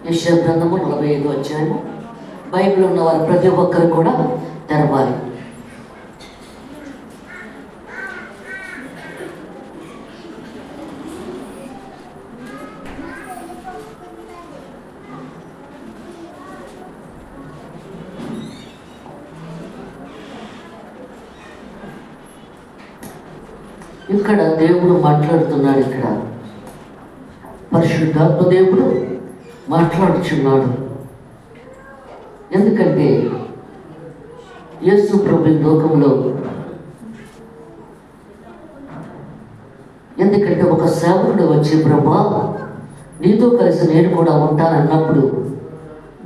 యెషయా గ్రంథము 45వ అధ్యాయము. బైబిల్ ఉన్న వారు ప్రతి ఒక్కరు కూడా తెరవాలి. ఇక్కడ దేవుడు మాట్లాడుతున్నాడు. ఇక్కడ పరిశుద్ధాత్మ దేవుడు మాట్లాడుచున్నాడు. ఎందుకంటే యేసు ప్రభు లోకంలో, ఎందుకంటే ఒక సేవకుడు వచ్చి ప్రభా నీతో కలిసి నేను కూడా ఉంటానన్నప్పుడు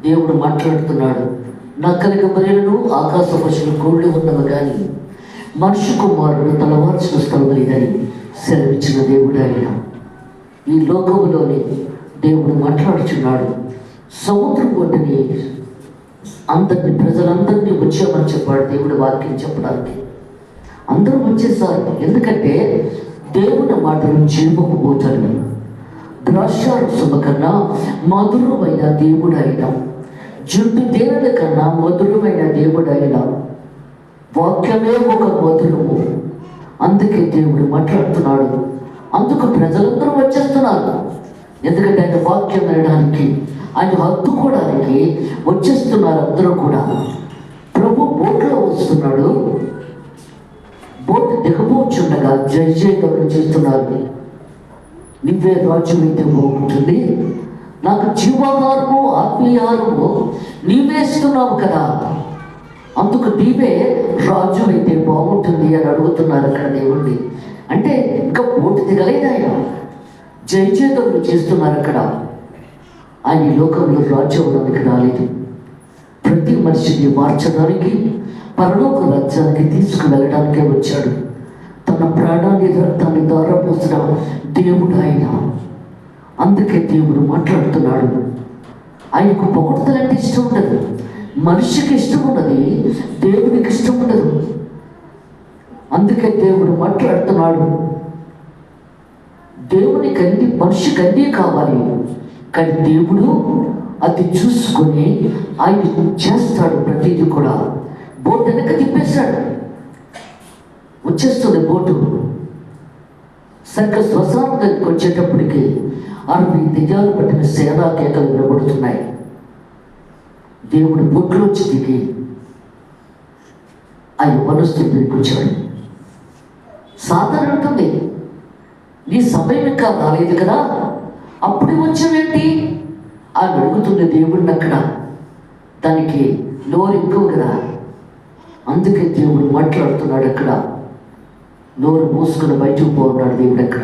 దేవుడు మాట్లాడుతున్నాడు. నక్కలిక బరియలను ఆకాశ పశువులు కోళ్ళు ఉన్నవి కానీ మనుషు కుమారుడు తలవాల్సిన స్థలం లేదని సెలవిచ్చిన దేవుడు ఆయన. ఈ లోకంలోనే దేవుడు మాట్లాడుచున్నాడు. సముద్రం ఒడ్డుని అందరినీ, ప్రజలందరినీ వచ్చామని చెప్పాడు దేవుడు వాక్యం చెప్పడానికి. అందరూ వచ్చేసారు. ఎందుకంటే దేవుని మాటలు జీవపు పోతారు. ద్రాక్షారసమ కన్నా మధురమైన దేవుడు ఆయన, జుట్టు తేనెల కన్నా మధురమైన దేవుడు ఆయన. వాక్యమే ఒక మధురము. అందుకే దేవుడు మాట్లాడుతున్నాడు. అందుకు ప్రజలందరూ వచ్చేస్తున్నారు. ఎందుకంటే ఆయన వాక్యం వినడానికి, ఆయన హత్తుకోవడానికి వచ్చేస్తున్నారు అందరూ కూడా. ప్రభు బోట్లో వస్తున్నాడు. బోట్ దిగబోచుండగా జయ జయగమనం చేస్తున్నారు. నువ్వే రాజ్యం అయితే బాగుంటుంది, నాకు జీవాహారము ఆత్మీయారము నీవే ఇస్తున్నావు కదా, అందుకు నీవే రాజు అయితే బాగుంటుంది అని అడుగుతున్నారు అక్కడ దేవుణ్ణి. అంటే ఇంకా బోటు దిగలేదు ఆయన, జయ జయగమనం చేస్తున్నారు అక్కడ. ఆయన లోకంలో రాజ్యం అవడానికి రాలేదు. ప్రతి మనిషిని మార్చడానికి, పరలోక రాజ్యానికి తీసుకువెళ్ళడానికే వచ్చాడు. తన ప్రాణాన్ని, రక్తాన్ని దారపోసిన దేవుడు ఆయన. అందుకే దేవుడు మాట్లాడుతున్నాడు. ఆయనకు పొగడ్తలంటే ఇష్టం ఉండదు. మనిషికి ఇష్టం ఉన్నది, దేవుడికి ఇష్టం ఉండదు. అందుకే దేవుడు మాట్లాడుతున్నాడు. దేవునికి అన్ని, మనిషికి అన్నీ కావాలి, కానీ దేవుడు అది చూసుకొని ఆయన చేస్తాడు ప్రతిదీ కూడా. బోట్ వెనక తిప్పేశాడు. వచ్చేస్తుంది బోటు. సరిగ్గా శ్మశానం దగ్గరికి వచ్చేటప్పటికి 60 దెయ్యాలు పట్టిన సేనా కేకలు వినబడుతున్నాయి. దేవుడు బొట్లోంచి దిగి ఆయన మనస్సు దగ్గరికి వచ్చాడు. సాధారణ ఉంటుంది, నీ సమయం ఇంకా రాలేదు కదా, అప్పుడే వచ్చావేంటి అని అడుగుతుంది దేవుడిని అక్కడ. దానికి నోరు ఎక్కువ కదా, అందుకే దేవుడు మాట్లాడుతున్నాడు అక్కడ. నోరు మూసుకుని బయటకు పోతున్నాడు దేవుడు అక్కడ.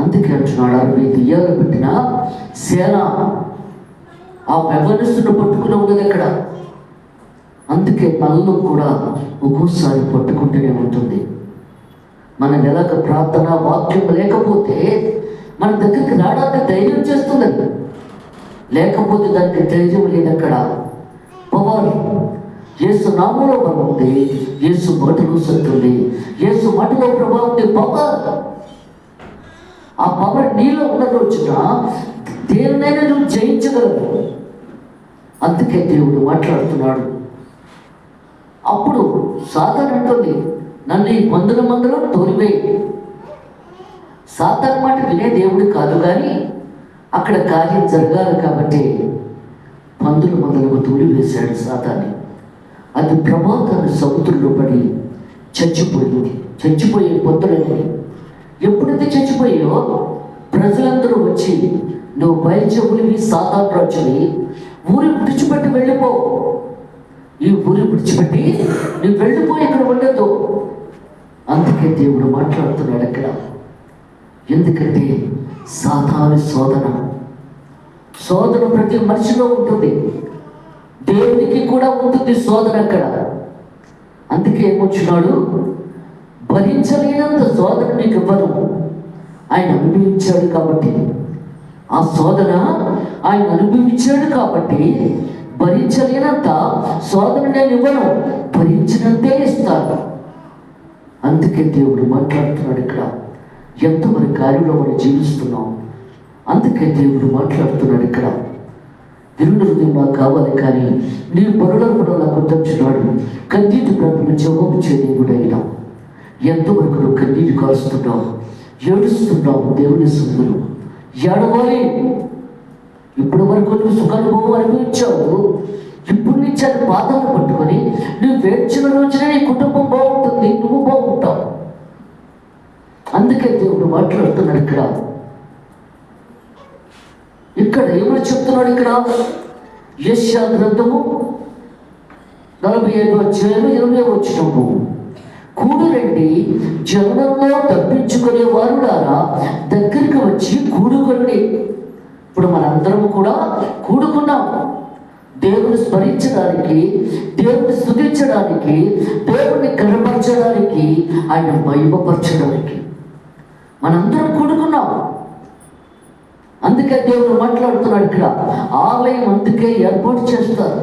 అందుకే అంటున్నాడు, 60 దెయ్యాలు పెట్టిన సేన ఆ వ్యవస్థను పట్టుకుని ఉన్నది అక్కడ. అందుకే మనలో కూడా ఒక్కోసారి పట్టుకుంటూనే ఉంటుంది. మన ఎలాగ ప్రార్థన వాక్యం లేకపోతే మన దగ్గరికి రావడానికి ధైర్యం చేస్తుందండి, లేకపోతే దానికి ధైర్యం లేదు అక్కడ. పవర్ యేసు నామములో బలం ఉంది, యేసు మాటలో శక్తి ఉంది, యేసు మాటలో ప్రభావం ఉంది. పవర్, ఆ పవర్ నీలో ఉన్న రోజున దేనినైనా నువ్వు జయించగలవు. అందుకే దేవుడు మాట్లాడుతున్నాడు. అప్పుడు సాతాను అంటుంది, నన్ను ఈ మందులో తోలివేయి. సాతాను మాట వినే దేవుడు కాదు, కానీ అక్కడ కార్యం జరగాలి కాబట్టి మందులకు తోలివేశాడు సాతాన్ని. అది ప్రమాదాన్ని సముద్రంలో పడి చచ్చిపోయింది. చచ్చిపోయే పొద్దులని ఎప్పుడైతే చచ్చిపోయాయో ప్రజలందరూ వచ్చి, నువ్వు బయలుచెవులివి, సాతాను రాజుని, ఊరి విడిచిపెట్టి వెళ్ళిపో, ఈ ఊరి విడిచిపెట్టి నువ్వు వెళ్ళిపో, ఇక్కడ ఉండదు. అందుకే దేవుడు మాట్లాడుతున్నాడు అక్కడ. ఎందుకంటే సాతాను శోధన ప్రతి మనిషిలో ఉంటుంది, దేవునికి కూడా ఉంటుంది శోధన అక్కడ. అందుకే ఏమొచ్చున్నాడు, భరించలేనంత శోధన నీకు ఇవ్వను. ఆయన అనుభవించాడు కాబట్టి, ఆ శోధన ఆయన అనుభవించాడు కాబట్టి భరించలేనంత శోధన నేను ఇవ్వను, భరించినంతే ఇస్తాను. అందుకే దేవుడు మాట్లాడుతున్నాడు ఇక్కడ. ఎంతమంది కార్యంలో మనం జీవిస్తున్నాం. అందుకే దేవుడు మాట్లాడుతున్నాడు ఇక్కడ, విరుడు హృదయం మాకు కావాలి కానీ నీ పరులను కూడా నాకు గుర్తించున్నాడు. కన్నీటి ప్రార్థన జవాబు చేయకుండా అయినా ఎంతవరకు నువ్వు కన్నీటి కారుస్తున్నావు, ఏడుస్తున్నావు దేవుని సొమ్ములు. ఏడవాలి. ఇప్పటి వరకు నువ్వు సుఖానుభవం అనిపించావు, ఇప్పుడు నుంచి అది బాధలు పట్టుకొని నువ్వు వేడ్చిన రోజునే నీ కుటుంబం బాగుంటుంది, నువ్వు బాగుంటావు. అందుకే దేవుడు మాట్లాడుతున్నాడు ఇక్కడ ఏమని చెప్తున్నాడు? ఇక్కడ యెషయా గ్రంథము 45:20 కూడు రండి, జనులలో తప్పించుకునే వారులారా దగ్గరికి వచ్చి కూడుకోండి. ఇప్పుడు మనందరము కూడా కూడుకున్నాం దేవుని స్మరించడానికి, దేవుని స్తుతించడానికి, దేవుడిని కనపరచడానికి, ఆయన మహిమపరచడానికి మనందరం కూడుకున్నాం. అందుకే దేవుడు మాట్లాడుతున్నాడు ఇక్కడ, ఆలయం అందుకే ఏర్పాటు చేస్తారు.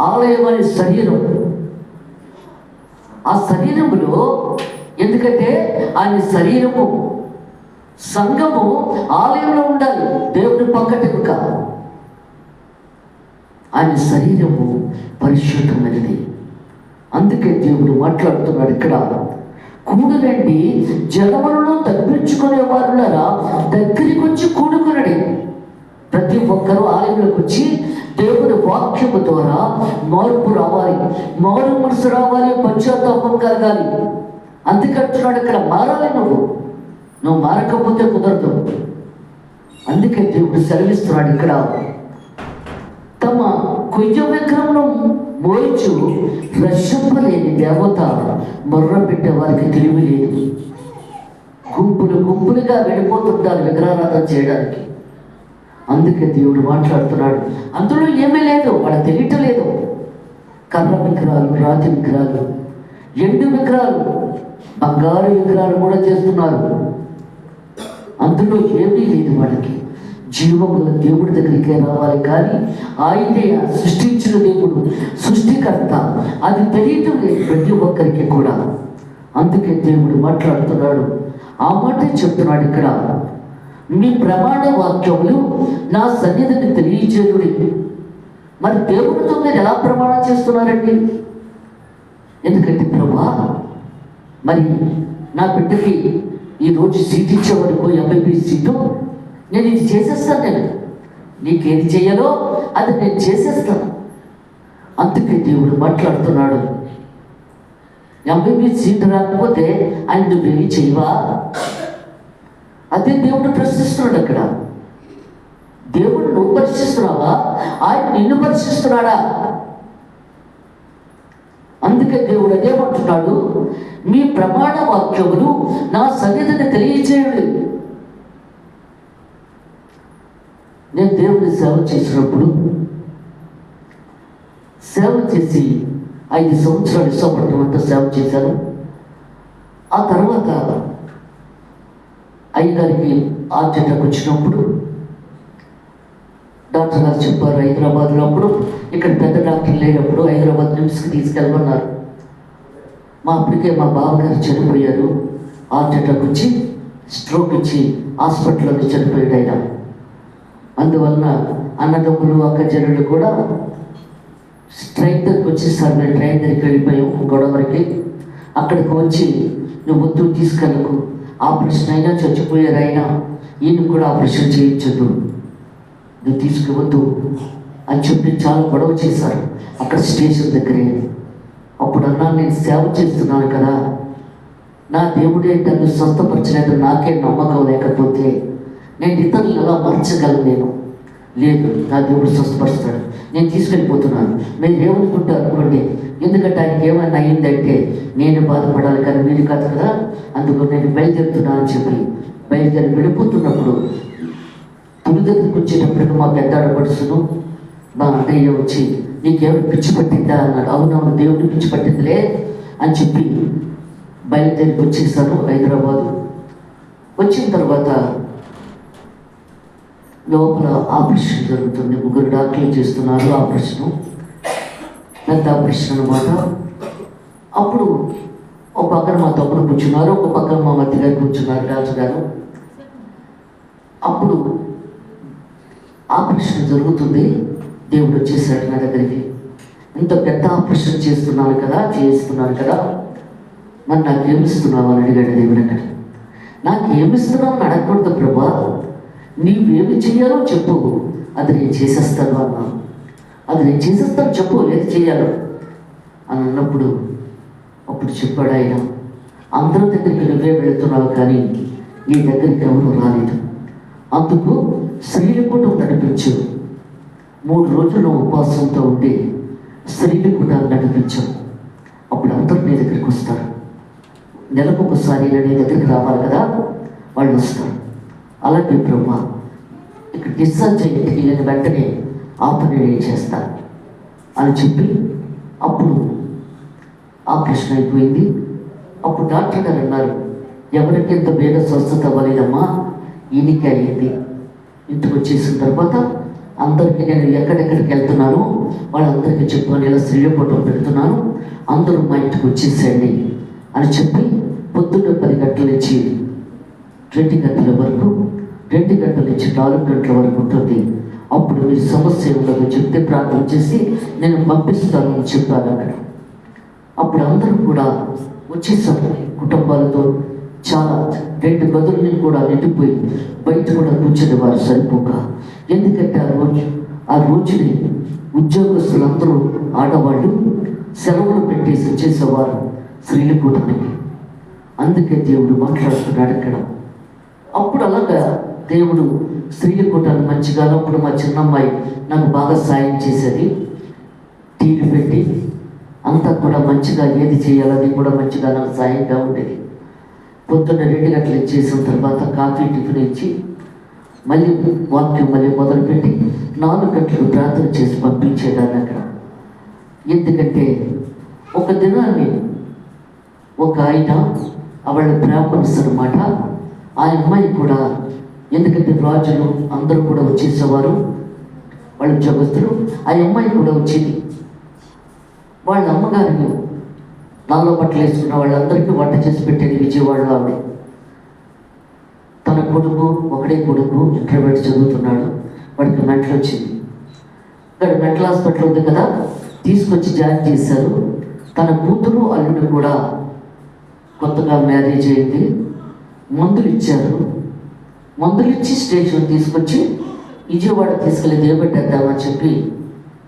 ఆలయం అనే శరీరం, ఆ శరీరములో, ఎందుకంటే ఆయన శరీరము సంఘము ఆలయంలో ఉండాలి, దేవుని పక్కటకు కాదు. ఆయన శరీరము పరిశుద్ధమైనది. అందుకే దేవుడు మాట్లాడుతున్నాడు ఇక్కడ, కూడునండి జనములను తప్పించుకునే వారులారా దగ్గరికి వచ్చి కూడుకునడి. ప్రతి ఒక్కరూ ఆలయంలోకి వచ్చి దేవుని వాక్యము ద్వారా మార్పు రావాలి, మారు మనసు రావాలి, పశ్చాత్తాపం కలగాలి. అందుకంటున్నాడు ఇక్కడ, మారాలి. నువ్వు మారకపోతే కుదరదు. అందుకే దేవుడు సెలవిస్తున్నాడు ఇక్కడ, తమ కొయ్య విగ్రహంను మోయించు రక్షింపలేని దేవత మొర్ర పెట్టే వారికి తెలివి లేదు. గుంపులుగా వెళ్ళిపోతుంటారు విగ్రహారాధన చేయడానికి. అందుకే దేవుడు మాట్లాడుతున్నాడు, అందులో ఏమీ లేదు, వాళ్ళకి తెలియటలేదు. కర్ర విగ్రహాలు, రాతి విగ్రహాలు, ఎండు విగ్రహాలు, బంగారు విగ్రహాలు కూడా చేస్తున్నారు. అందులో ఏమీ లేదు. వాళ్ళకి జీవముల దేవుడి దగ్గరికే రావాలి కానీ ఆయనే సృష్టించిన దేవుడు, సృష్టికర్త, అది తెలియటం లేదు ప్రతి ఒక్కరికి కూడా. అందుకే దేవుడు మాట్లాడుతున్నాడు, ఆ మాట చెప్తున్నాడు ఇక్కడ, మీ ప్రమాణ వాక్యములు నా సన్నిధిని తెలియజేయుడి. మరి దేవుడితో మీరు ఎలా ప్రమాణం చేస్తున్నారండి? ఎందుకంటే ప్రభా, మరి నా బిడ్డకి ఈరోజు సీట్ ఇచ్చే వరకు ఎంబీబీఎస్ సీటు నేను ఇది చేసేస్తాను, నేను నీకేది చేయాలో అది నేను చేసేస్తాను. అందుకే దేవుడు మాట్లాడుతున్నాడు, ఎంబీబీఎస్ సీటు రాకపోతే ఆయన నువ్వేమి చేయవా? అదే దేవుడు ప్రశ్నిస్తున్నాడు అక్కడ. దేవుడు నువ్వు పరిశీలిస్తున్నావా, ఆయన నిన్ను పరిశీలిస్తున్నాడా? అందుకే దేవుడు అదేమంటున్నాడు, మీ ప్రమాణ వాక్యములు నా సన్నిధిని తెలియజేయుడి. నేను దేవుని సేవ చేసినప్పుడు, సేవ చేసి 5 సంవత్సరాలు ఇష్టపడినంత సేవ చేశాను. ఆ తర్వాత అయ్యగారికి హార్ట్ అటాక్ వచ్చినప్పుడు డాక్టర్ గారు చెప్పారు, హైదరాబాద్లో అప్పుడు ఇక్కడ పెద్ద డాక్టర్ లేనప్పుడు హైదరాబాద్ నిమ్స్కి తీసుకెళ్ళమన్నారు. అప్పటికే మా బావగారు చనిపోయారు, హార్ట్ అటాక్ వచ్చి స్ట్రోక్ ఇచ్చి హాస్పిటల్లో చనిపోయాడు ఆయన. అందువలన అన్నదమ్ములు అక్కచెల్లెళ్ళు కూడా ట్రైన్ దగ్గరికి వచ్చేసారు. మేము ట్రైన్ దగ్గరికి వెళ్ళిపోయాం గొడవరికి. అక్కడికి వచ్చి నువ్వు వద్దు తీసుకెళ్ళకు, ఆపరేషన్ అయినా చచ్చిపోయారు అయినా ఈయన కూడా ఆపరేషన్ చేయించద్దు, నువ్వు తీసుకువద్దు అని చెప్పి చాలా గొడవ చేశారు అక్కడ స్టేషన్ దగ్గరే. అప్పుడు అన్నా, నేను సేవ చేస్తున్నాను కదా, నా దేవుడే నన్ను స్వస్థపరచలేదు, నాకే నమ్మకం లేకపోతే నేను ఇతరులు ఎలా మార్చగలను? నేను లేదు, నా దేవుడు స్వస్థపరుస్తాడు, నేను తీసుకెళ్ళిపోతున్నాను. మీరు ఏమనుకుంటారు అనుకోండి, ఎందుకంటే ఆయనకి ఏమైనా అయ్యిందంటే నేను బాధపడాలి కానీ మీరు కాదు కదా, అందుకు నేను బయలుదేరుతున్నాను అని చెప్పి బయలుదేరి వెళ్ళిపోతున్నప్పుడు పులి దగ్గరికి వచ్చేటప్పటికి మా పెద్ద ఆడపడుచును మా అన్నయ్య వచ్చి, నీకేమైనా పిచ్చి పట్టిందా అన్నాడు. అవునవును, దేవుడిని పిచ్చి పట్టిందిలే అని చెప్పి బయలుదేరికి వచ్చేసాను హైదరాబాదు. వచ్చిన తర్వాత లోపల ఆపరేషన్ జరుగుతుంది, 3 డాక్టర్లు చేస్తున్నారు ఆపరేషను, పెద్ద ఆపరేషన్ అనమాట. అప్పుడు ఒక పక్కన మా తమ్ముడు కూర్చున్నారు, ఒక పక్కన మా మధ్య గారు కూర్చున్నారు డాక్టర్ గారు. అప్పుడు ఆపరేషన్ జరుగుతుంది. దేవుడు వచ్చేసాడు నా దగ్గరికి. ఇంత పెద్ద ఆపరేషన్ చేస్తున్నాను కదా, మరి నాకేమిస్తున్నావు అని అడిగాడు దేవుడు. అక్కడ నాకేమిస్తున్నావు అని అడగకూడదు ప్రభా, నీవేమి చేయాలో చెప్పు, అది నేను చేసేస్తాను అన్నాను. అది నేను చేసేస్తాను చెప్పు, ఏది చేయాలో అని అన్నప్పుడు అప్పుడు చెప్పాడు ఆయన, అందరి దగ్గరికి నువ్వే వెళుతున్నావు కానీ నీ దగ్గరికి ఎవరు రాలేదు. అందుకు స్త్రీల కూటం నడిపించు. 3 రోజులు ఉపవాసంతో ఉండి స్త్రీల కూటాలు నడిపించు. అప్పుడు అందరూ నీ దగ్గరికి వస్తారు. నెలకు ఒకసారి నీ దగ్గరికి రావాలి కదా, వాళ్ళు వస్తారు. అలాగే బ్రహ్మ ఇక్కడ డిశ్చార్జ్ అయ్యేందుకు వెళ్ళిన వెంటనే ఆ పని నేను చేస్తాను అని చెప్పి అప్పుడు ఆపరేషన్ అయిపోయింది. అప్పుడు డాక్టర్ గారు అన్నారు, ఎవరికి ఎంత వేగ స్వస్థత అవ్వలేదమ్మా, ఈయనకి అయ్యింది. ఇంటికి వచ్చేసిన తర్వాత అందరికీ నేను ఎక్కడెక్కడికి వెళ్తున్నాను వాళ్ళందరికీ చెప్పాను, ఇలా స్త్రీల ఫోటో పెడుతున్నాను, అందరూ మా ఇంటికి వచ్చేసేయండి అని చెప్పి పొద్దున్న 10 గంటల నుంచి 2 గంటల వరకు, 2 గంటల నుంచి 4 గంటల వరకు ఉంటుంది. అప్పుడు మీరు సమస్య ఉండదు చెప్తే ప్రార్థన చేసి నేను పంపిస్తాను అని చెప్పాను అక్కడ. అప్పుడు అందరూ కూడా వచ్చేసాము కుటుంబాలతో. చాలా 2 గదులని కూడా నిండిపోయి బయట కూడా కూర్చుని వారు సరిపోక. ఎందుకంటే ఆ రోజుని ఉద్యోగస్తులందరూ ఆడవాళ్ళు సెలవులు పెట్టేసి వచ్చేసేవారు స్త్రీల కూటానికి. అందుకే దేవుడు మాట్లాడుతున్నాడు ఇక్కడ. అప్పుడు అలాగా దేవుడు స్త్రీల కూటాన్ని మంచిగా, అప్పుడు మా చిన్నమ్మాయి నాకు బాగా సాయం చేసేది. టీవీ పెట్టి అంతా కూడా మంచిగా ఏది చేయాలని కూడా మంచిగా నాకు సాయంగా ఉండేది. పొద్దున్న 2 గంటలు ఇచ్చేసిన తర్వాత కాఫీ టిఫిన్ ఇచ్చి మళ్ళీ వాక్యం మళ్ళీ మొదలుపెట్టి 4 గంటలకు ప్రార్థన చేసి పంపించేదాన్ని అక్కడ. ఎందుకంటే ఒక దినాన్ని ఒక ఆయన ఆవిడ బ్రాహ్మణ్స్ అనమాట, ఆ అమ్మాయి కూడా, ఎందుకంటే రాజులు అందరూ కూడా వచ్చేసేవారు, వాళ్ళ ఉద్యోగస్తులు, ఆ అమ్మాయి కూడా వచ్చింది. వాళ్ళ అమ్మగారిని నల్ల బట్టలు వేసుకున్న వాళ్ళందరికీ వంట చేసి పెట్టేది విజయవాడలో ఆవిడ. తన కొడుకు, ఒకడే కొడుకు, ఇంటర్మీడియట్ చదువుతున్నాడు, వాడికి మెంటల్ వచ్చింది. ఇక్కడ మెంటల్ హాస్పిటల్ ఉంది కదా, తీసుకొచ్చి జాయిన్ చేశారు. తన కూతురు అల్లుడు కూడా కొత్తగా మ్యారేజ్ అయింది. మందులు ఇచ్చారు. మందులు ఇచ్చి స్టేషన్ తీసుకొచ్చి విజయవాడ తీసుకెళ్ళి దేవబెట్టేద్దామని చెప్పి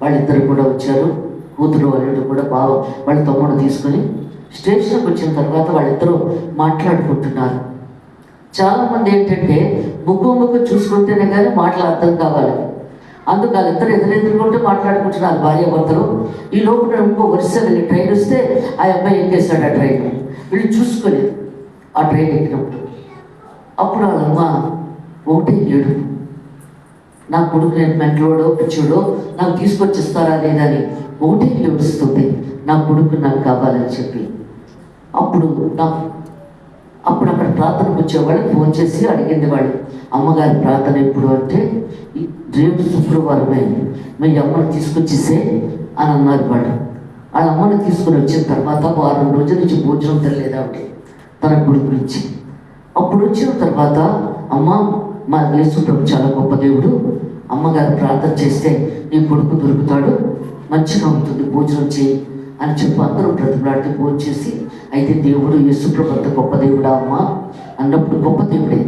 వాళ్ళిద్దరు కూడా వచ్చారు. కూతురు అల్లుడు కూడా వాళ్ళ తమ్ముడు తీసుకొని స్టేషన్కి వచ్చిన తర్వాత వాళ్ళిద్దరూ మాట్లాడుకుంటున్నారు. చాలామంది ఏంటంటే ముక్కు చూసుకుంటేనే కానీ మాటలు అర్థం కావాలి. అందుకు వాళ్ళిద్దరు ఎదురెదురుకుంటే మాట్లాడుకుంటున్నారు భార్యాభర్తలు. ఈ లోపల ఇంకో వరుస వెళ్ళి ట్రైన్ వస్తే ఆ అబ్బాయి ఎక్కేస్తాడు ఆ ట్రైన్. వీళ్ళు చూసుకోలేదు ఆ ట్రైన్ ఎక్కినప్పుడు. అప్పుడు వాళ్ళమ్మ ఒకటే ఏడు, నా కొడుకు నేను మెంటలోడో పిచ్చోడో నాకు తీసుకొచ్చిస్తారా లేదని ఒకటే ఏడుస్తుంది, నా కొడుకు నాకు కావాలని చెప్పి. అప్పుడు అక్కడ ప్రార్థనకు వచ్చేవాళ్ళు ఫోన్ చేసి అడిగింది వాళ్ళు, అమ్మగారి ప్రార్థన ఎప్పుడు అంటే రేపు శుక్రవారమే మీ అమ్మని తీసుకొచ్చేసే అని అన్నారు వాళ్ళు. వాళ్ళ అమ్మని తీసుకుని వచ్చిన తర్వాత 6 రోజుల నుంచి భోజనం తెలియదు ఆవిడ తన కొడుకు నుంచి. అప్పుడు వచ్చిన తర్వాత, అమ్మ మా యేసు ప్రభు చాలా గొప్ప దేవుడు, అమ్మగారు ప్రార్థన చేస్తే నీ కొడుకు దొరుకుతాడు, మంచిగా ఉంటుంది, భోజనం చేయి అని చెప్పి అందరూ బ్రతిమలాడితే భోజనం చేసి, అయితే దేవుడు యేసు ప్రభు అంత గొప్ప దేవుడా అమ్మ అన్నప్పుడు, గొప్ప దేవుడే,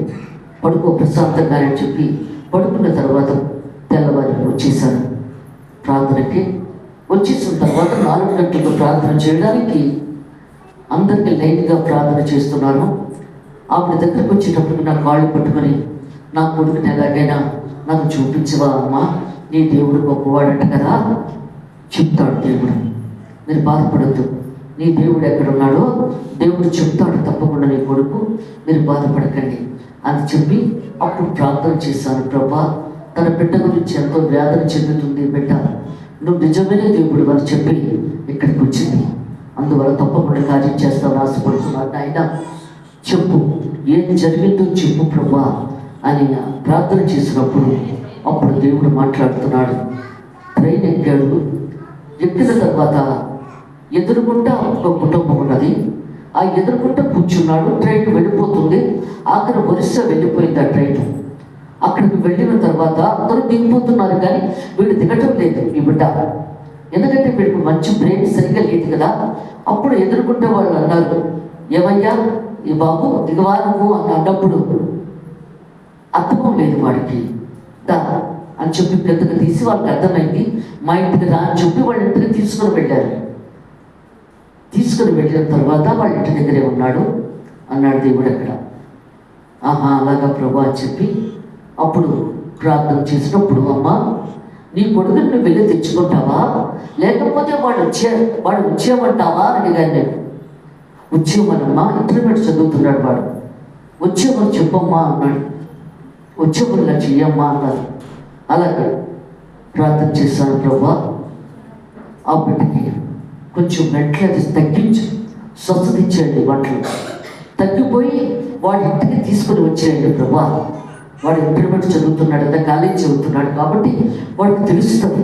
పడుకో ప్రశాంతంగా అని చెప్పి పడుకున్న తర్వాత తెల్లవారి వచ్చేసారు ప్రార్థనకి. వచ్చేసిన తర్వాత 4 గంటలకు ప్రార్థన చేయడానికి అందరికీ లైన్గా ప్రార్థన చేస్తున్నారు. ఆవిడ దగ్గరకు వచ్చేటప్పుడు నా కాళ్ళు పట్టుకొని, నా కొడుకుని ఎలాగైనా నాకు చూపించవా అమ్మా, నీ దేవుడు గొప్పవాడంట కదా, చెప్తాడు దేవుడు, మీరు బాధపడద్దు, నీ దేవుడు ఎక్కడున్నాడో దేవుడు చెప్తాడు తప్పకుండా నీ కొడుకు, మీరు బాధపడకండి అని చెప్పి అప్పుడు ప్రార్థన చేశాను. ప్రభా, తన బిడ్డ గురించి ఎంతో వేదన చెందుతుంది బిడ్డ, నువ్వు నిజమైన దేవుడు అని చెప్పి ఇక్కడికి వచ్చింది, అందువల్ల తప్పకుండా కార్యం చేస్తావు ఆశపడుతున్నాను ఆయన, చెప్పు ఏది జరిగిందో చెప్పు ప్రభా అని ప్రార్థన చేసినప్పుడు అప్పుడు దేవుడు మాట్లాడుతున్నాడు. ట్రైన్ ఎక్కాడు. ఎక్కిన తర్వాత ఎదురుకుంటా ఒక కుటుంబం ఉన్నది. ఆ ఎదురుకుంటా కూర్చున్నాడు. ట్రైన్ వెళ్ళిపోతుంది. ఆఖరి వరుస వెళ్ళిపోయింది ఆ ట్రైన్. అక్కడికి వెళ్ళిన తర్వాత అందరూ దిగిపోతున్నారు, కానీ వీడు దిగటం లేదు ఈ బిడ్డ. ఎందుకంటే వీడికి మంచి బ్రెయిన్ సరిగ్గా లేదు కదా. అప్పుడు ఎదుర్కొంటే వాళ్ళు అన్నారు, ఏమయ్యా ఈ బాబు దిగవా నువ్వు అని అన్నప్పుడు అర్థం లేదు వాడికి. దా అని చెప్పి పెద్దగా తీసి వాళ్ళకి అర్థమైంది. మా ఇంటికి రా అని చెప్పి వాళ్ళ ఇంటికి తీసుకొని వెళ్ళారు. తీసుకొని వెళ్ళిన తర్వాత వాళ్ళ ఇంటి దగ్గరే ఉన్నాడు అన్నాడు దేవుడు అక్కడ. ఆహా అలాగా ప్రభు అని చెప్పి అప్పుడు ప్రార్థన చేసినప్పుడు, అమ్మ నీ కొడుకుని నువ్వు వెళ్ళి తెచ్చుకుంటావా, లేకపోతే వాడు వచ్చేయమంటావా అని అడిగాను నేను. వచ్చేయమనమ్మా, ఇంటర్మీడియట్ చదువుతున్నాడు వాడు, వచ్చేయమని చెప్పమ్మా అన్నాడు. వచ్చేమని చెయ్యమ్మా అన్నారు. అలాగే ప్రార్థన చేశాను, ప్రభు ఆ బిడ్డకి కొంచెం మెంటల్ అది తగ్గించు, స్వస్థత ఇచ్చేయండి, వంటలు తగ్గిపోయి వాడి ఇంటికి తీసుకొని వచ్చేయండి ప్రభు. వాడు ఇంటర్మీడియట్ చదువుతున్నాడు కదా, కాలేజ్ చదువుతున్నాడు కాబట్టి వాడికి తెలుస్తుంది,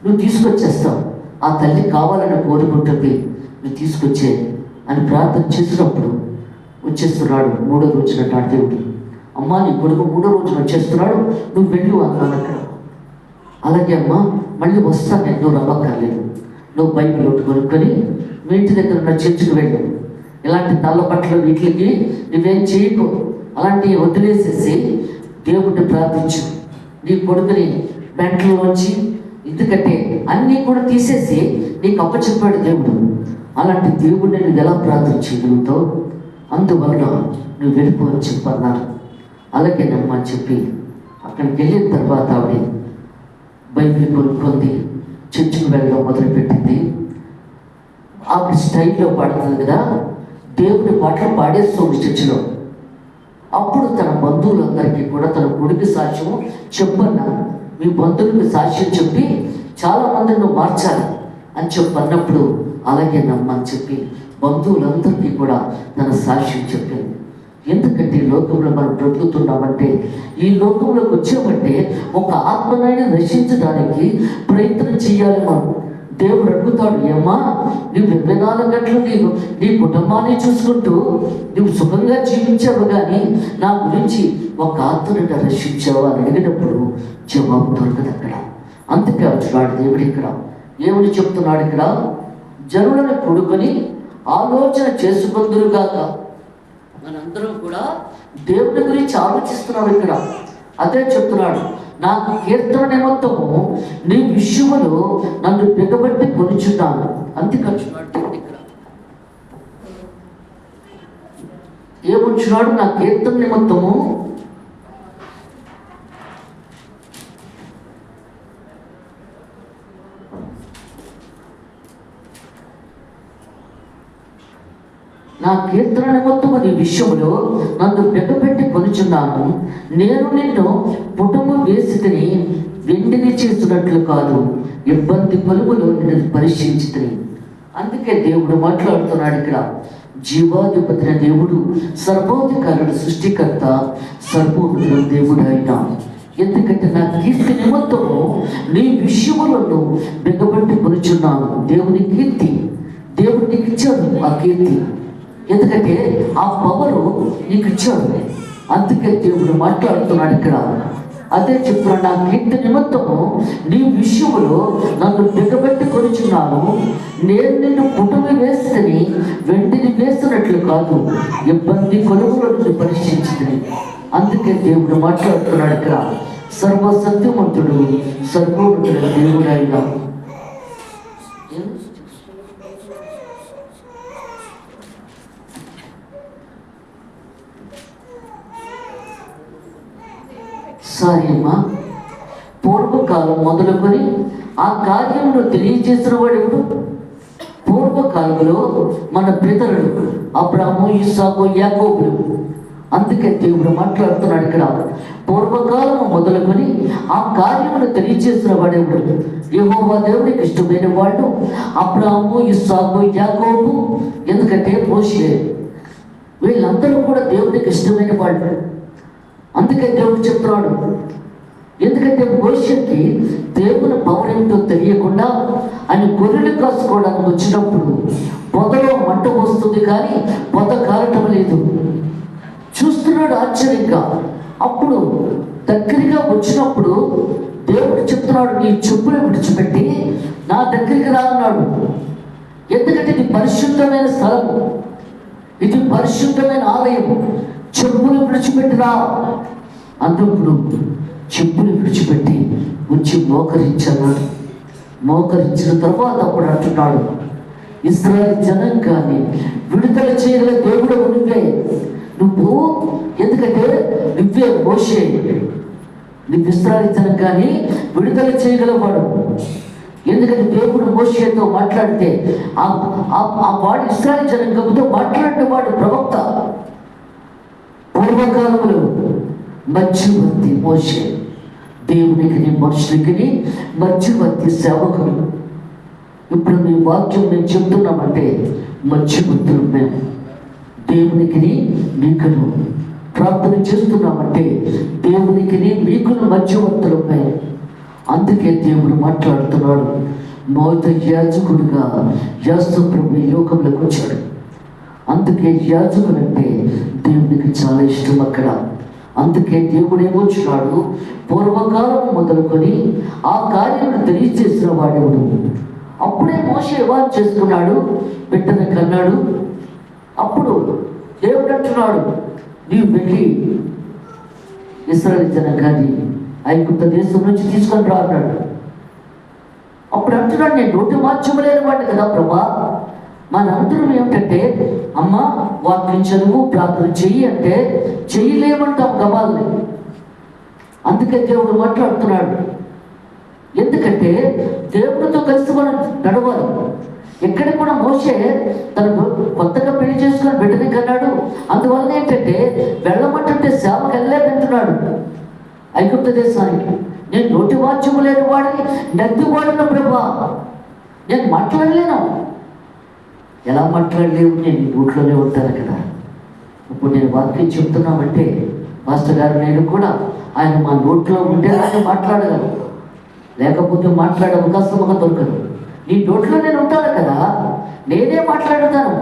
నువ్వు తీసుకొచ్చేస్తావు, ఆ తల్లి కావాలని కోరుకుంటుంది, నువ్వు తీసుకొచ్చే అని ప్రార్థన చేసినప్పుడు వచ్చేస్తున్నాడు. 3వ రోజున నా దేవుడు, అమ్మ నీ కొడుకు 3వ రోజున వచ్చేస్తున్నాడు, నువ్వు వెళ్ళు అన్నాను అక్కడ. అలాగే అమ్మ మళ్ళీ వస్తాను నేను, నువ్వు రమ్మక్కర్లేదు, నువ్వు బైబిల్ ఒకటి కొనుక్కొని మీ ఇంటి దగ్గర ఉన్న చర్చికి వెళ్ళు, ఇలాంటి నల్ల బట్టలు వీటికి నువ్వేం చేయకు, అలాంటివి వదిలేసేసి దేవుడిని ప్రార్థించు, నీ కొడుకుని బెంట్లోంచి ఎందుకంటే అన్నీ కూడా తీసేసి నీకు అప్పచెప్పాడు దేవుడు. అలాంటి దేవుడిని నువ్వు ఎలా ప్రార్థించగలుగుతావు, అందువలన నువ్వు వెళ్ళిపో అని చెప్పన్నారు. అలాగేనమ్మా అని చెప్పి అక్కడికి వెళ్ళిన తర్వాత ఆవిడ బైబిల్ కొనుక్కుంది, చర్చికి వెళ్ళడం మొదలుపెట్టింది. ఆవిడ స్టైల్లో పాడుతుంది కదా, దేవుడి పాటలు పాడేస్తుంది చర్చిలో. అప్పుడు తన బంధువులందరికీ కూడా తన కొడుకు సాక్ష్యం చెప్పన్నారు. మీ బంధువులకు సాక్ష్యం చెప్పి చాలామందిని నువ్వు మార్చాలి అని చెప్పన్నప్పుడు అలాగే నమ్మని చెప్పి బంధువులందరికీ కూడా తన సాక్ష్యం చెప్పింది. ఎందుకంటే ఈ లోకంలో మనం బ్రతుకుతున్నామంటే, ఈ లోకంలోకి వచ్చామంటే ఒక ఆత్మనైనా రక్షించడానికి ప్రయత్నం చేయాలి మనం. దేవుడు అడుగుతాడు, ఏమ్మా నువ్వు 24 గంటలు నీ కుటుంబాన్ని చూసుకుంటూ నువ్వు సుఖంగా జీవించావు, కానీ నా గురించి ఒక ఆత్మను రక్షించావు అని అడిగినప్పుడు జవాబు దొరకదు అక్కడ. అందుకే వచ్చాడు దేవుడు ఇక్కడ. ఏమని చెప్తున్నాడు ఇక్కడ, జనులను కూడుకొని ఆలోచన చేసుకుందురుగాక. మనందరం కూడా దేవుడి గురించి ఆలోచిస్తున్నాం ఇక్కడ. అదే చెప్తున్నాడు, నాకు కీర్తన నిమిత్తము నీ విషయములో నన్ను బిగబట్టి కొనుచున్నాను. అందుకంటున్నాడు దేవుడు ఇక్కడ. ఏముంచున్నాడు, నా కీర్తన నిమిత్తము నా కీర్తన నిమిత్తము నీ విషయంలో నన్ను బిగపెట్టి కొనుచున్నాను. నేను నిన్ను పుటము వేసి తిని వెండిని చేస్తున్నట్లు కాదు, ఇబ్బంది పలుములో నిన్ను పరీక్షించి తిని. అందుకే దేవుడు మాట్లాడుతున్నాడు ఇక్కడ. జీవాధిపతిన దేవుడు, సర్వాధికారుడు, సృష్టికర్త, సర్వోన్నతుడు దేవుడు అయినా. ఎందుకంటే నా కీర్తి నిమిత్తము నీ విషయములను బిగబట్టి కొనుచున్నాను. దేవుని కీర్తి దేవుడు నీకు ఇచ్చాడు, ఆ కీర్తి. ఎందుకంటే ఆ పవరు నీకు ఇచ్చాడు. అందుకే దేవుడు మాట్లాడుతున్నాడు ఇక్కడ. అదే చెప్తున్నాడు, నా కీర్తి నిమిత్తము నీ విషయములో నన్ను బిగబెట్టి కొనుచున్నాను. నేను నిన్ను పుటమి వేస్తని వెండిని వేస్తున్నట్లు కాదు, ఇబ్బంది కొలువులను పరీక్షించుకుని. అందుకే దేవుడు మాట్లాడుతున్నాడు ఇక్కడ. సర్వసత్యవంతుడు, సర్వోన్నతుడు దేవుడు అయినా. సారీ అమ్మా, పూర్వకాలం మొదలుకొని ఆ కార్యమును తెలియజేసిన వాడెవడు? పూర్వకాలంలో మన పితరులు అబ్రాహాము, ఇస్సాకు, యాకోబులు. అందుకే దేవుడు మాట్లాడుతున్నాడు ఇక్కడ. పూర్వకాలము మొదలుకొని ఆ కార్యమును తెలియజేసిన వాడెవడు? యెహోవా దేవునికి ఇష్టమైన వాడు అబ్రాహాము, ఇస్సాకు, యాకోబు. ఎందుకంటే మోషే, వీళ్ళందరూ కూడా దేవునికి ఇష్టమైన వాళ్ళు. అందుకే దేవుడు చెప్తున్నాడు. ఎందుకంటే మోషేకి దేవుని పవర్ ఏంటో తెలియకుండా ఆయన గొర్రెలు కాసుకోవడానికి వచ్చినప్పుడు పొదలో మంట వస్తుంది, కానీ పొద కారటం లేదు. చూస్తున్నాడు ఆశ్చర్యంగా. అప్పుడు దగ్గరగా వచ్చినప్పుడు దేవుడు చెప్తున్నాడు, నీ చెప్పులు విడిచిపెట్టి నా దగ్గరికి రా అన్నాడు. ఎందుకంటే ఇది పరిశుద్ధమైన స్థలం, ఇది పరిశుద్ధమైన ఆలయం. చెప్పులు విడిచిపెట్టిరా. అందుకు చెప్పులు విడిచిపెట్టి వచ్చి మోకరించన్నాడు. మోకరించిన తర్వాత అప్పుడు అంటున్నాడు, ఇశ్రాయేలు జనాంగాన్ని విడుదల చేయగల దేవుడు నువ్వే. నువ్వు ఎందుకంటే నువ్వే మోషే, నువ్వు ఇశ్రాయేలు జనాంగాన్ని విడుదల చేయగలవాడు. ఎందుకంటే దేవుడు మోషేతో మాట్లాడితే ఆ వాడు ఇశ్రాయేలు జనాంగంతో మాట్లాడిన వాడు ప్రవక్త. పూర్వకాలంలో మధ్యవర్తి మోషే, దేవునికి మనుషులకి మధ్యవర్తి సేవకులు. ఇప్పుడు మీ వాక్యం మేము చెప్తున్నామంటే మధ్యవర్తులు మేము. దేవునికి మీకును ప్రార్థన చేస్తున్నామంటే దేవునికి మీకును మధ్యవర్తులు మేము. అందుకే దేవుడు మాట్లాడుతున్నాడు. మొదట యాజకుడిగా యేసు ప్రభు లోకంలోకి వచ్చాడు. అందుకే యాజకుడు అంటే దేవునికి చాలా ఇష్టం అక్కడ. అందుకే దేవుడు ఏమొచ్చినాడు, పూర్వకాలం మొదలుకొని ఆ కార్యమును తెలియజేసిన వాడెవడు. అప్పుడే మోషే వివాహం చేసుకున్నాడు, బిడ్డను కన్నాడు. అప్పుడు దేవుడు అంటున్నాడు, నీవు వెళ్ళి ఇశ్రాయేలు జనాంగాన్ని ఐగుప్తు దేశం నుంచి తీసుకొని రా అన్నాడు. అప్పుడు అంటున్నాడు, నేను నోటి మార్చలేని వాడిని కదా ప్రభా. మన అందరం ఏమిటంటే, అమ్మ వాక్యం చదువు ప్రార్థన చెయ్యి అంటే చెయ్యలేమంటాం గబాల్ని. అందుకే దేవుడు మాట్లాడుతున్నాడు. ఎందుకంటే దేవుడితో కలిసి మనం నడవాలి. ఎక్కడ కూడా మోషే తనకు కొత్తగా పెళ్లి చేసుకుని బిడ్డని కన్నాడు. అందువల్ల ఏంటంటే వెళ్ళమంటుంటే సేవకు వెళ్ళలేదంటున్నాడు ఐగుప్తు దేశానికి. నేను నోటి వాక్యము లేని వాడిని, నద్ది వాడిన ప్రభా, నేను మాట్లాడలేను. ఎలా మాట్లాడలేవు? నేను నోట్లోనే ఉంటాను కదా. ఇప్పుడు నేను వాక్యం చెప్తున్నామంటే మాస్టర్ గారు నేను కూడా ఆయన మా నోట్లో ఉండేలాగా మాట్లాడగలను, లేకపోతే మాట్లాడే అవకాశం ఒక దొరకదు. నీ నోట్లో నేను ఉంటాను కదా, నేనే మాట్లాడుతాను.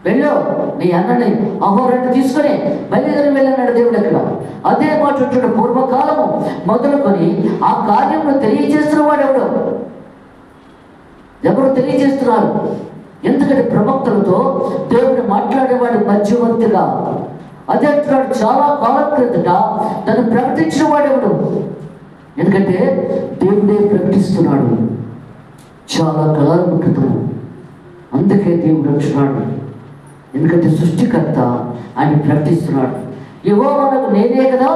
వెళ్ళో నీ అన్నని అహోరెండు తీసుకొని బయలుదేరి వెళ్ళన్నాడు దేవుడు అక్కడ. అదే మాట ఉంటున్న పూర్వకాలము మొదలుకొని ఆ కార్యమును తెలియజేస్తున్న వాడు ఎవరు తెలియజేస్తున్నారు? ఎందుకంటే ప్రవక్తలతో దేవుడు మాట్లాడేవాడు మధ్యవర్తిగా. అదే అంటున్నాడు, చాలా కాలం క్రిందట తను ప్రకటించిన వాడెవడు. ఎందుకంటే దేవుడే ప్రకటిస్తున్నాడు చాలా కాలం క్రితం. అందుకే దేవుడు అంటున్నాడు, ఎందుకంటే సృష్టికర్త ఆయన ప్రకటిస్తున్నాడు. యెహోవాకు నేనే కదా,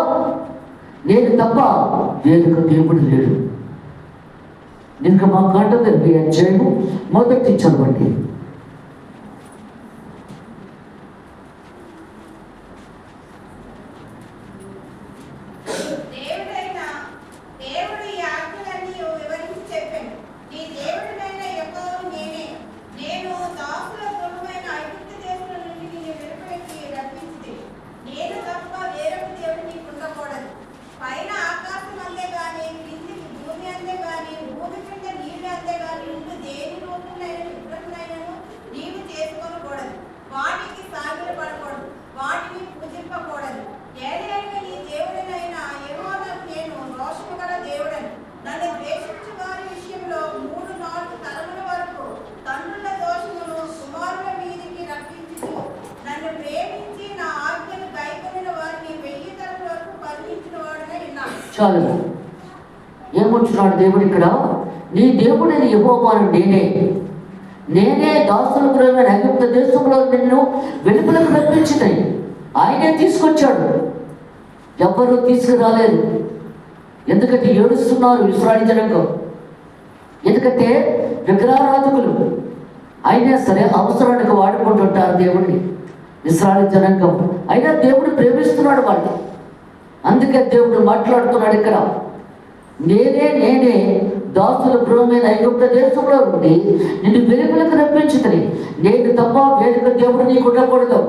నేను తప్ప వేరొక దేవుడు లేడు. ఇంకా మా కాంట దగ్గర అధ్యాయము మొదటి చదవండి. చాలు. ఏమంటున్నాడు దేవుడు ఇక్కడ? నీ దేవుడైన యెహోవాను నేనే దాసుల గురైన ఐగుప్తు దేశంలో నిన్ను వెలుపలకు రప్పించినాయి. ఆయనే తీసుకొచ్చాడు, ఎవ్వరూ తీసుకురాలేదు. ఎందుకంటే ఏడుస్తున్నారు ఇశ్రాయేలు జనాంగం. ఎందుకంటే విగ్రహారాధకులు అయినా సరే అవసరానికి వాడుకుంటుంటారు దేవుడిని ఇశ్రాయేలు జనాంగం. అయినా దేవుడు ప్రేమిస్తున్నాడు వాళ్ళు. అందుకే దేవుడు మాట్లాడుతున్నాడు ఇక్కడ, నేనే దాసుల గృహమైన ఐగుప్తు దేశంలో ఉండి నిన్ను వెలుగులకు రప్పించుతుంది. నేను తప్ప వేరొక దేవుడు నీకు ఉండకూడదు,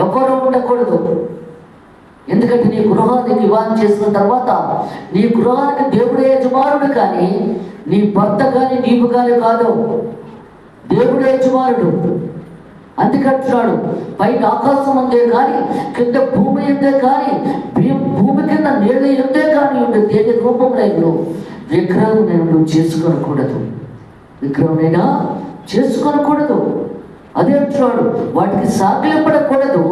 ఎవ్వరూ ఉండకూడదు. ఎందుకంటే నీ గృహానికి వివాహం చేసిన తర్వాత నీ గృహానికి దేవుడే యజమానుడు, కానీ నీ భర్త కానీ నీవు కానీ కాదు. దేవుడే యజమానుడు. అందుకంటున్నాడు, పైన ఆకాశం అందే కానీ కింద భూమి ఎందే కానీ భూమి కింద నీళ్ళ ఎందే కానీ ఉండే దేని రూపంలో విగ్రహం నువ్వు చేసుకోనకూడదు. విగ్రహమైనా చేసుకోనకూడదు. అదే అంటున్నాడు, వాటికి సాగిలపడకూడదు,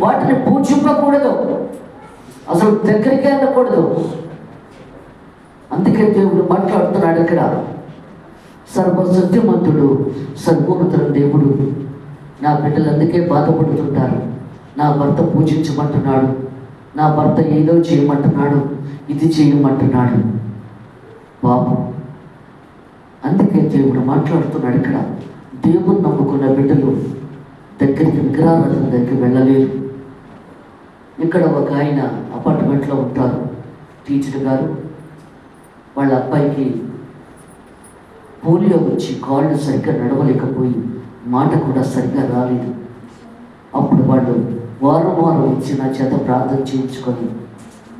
వాటిని పూజింపకూడదు, అసలు దగ్గరికి వెళ్ళకూడదు. అందుకే దేవుడు మాట్లాడుతున్నాడు ఇక్కడ, సర్వసత్యమంతుడు సర్వోన్నతుడు దేవుడు. నా బిడ్డలు అందుకే బాధపడుతుంటారు. నా భర్త పూజించమంటున్నాడు, నా భర్త ఏదో చేయమంటున్నాడు, ఇది చేయమంటున్నాడు. బాబు, అందుకే దేవుడు మాట్లాడుతున్నాడు ఇక్కడ, దేవుని నమ్ముకున్న బిడ్డలు దగ్గరికి విగ్రహారాధన దగ్గరికి వెళ్ళలేరు. ఇక్కడ ఒక ఆయన అపార్ట్మెంట్లో ఉంటారు, టీచర్ గారు. వాళ్ళ అబ్బాయికి పోలియో వచ్చి కాళ్ళు సరిగ్గా నడవలేకపోయి మాట కూడా సరిగ్గా రాలేదు. అప్పుడు వాళ్ళు వారం వారం ఇచ్చి నా చేత ప్రార్థన చేయించుకొని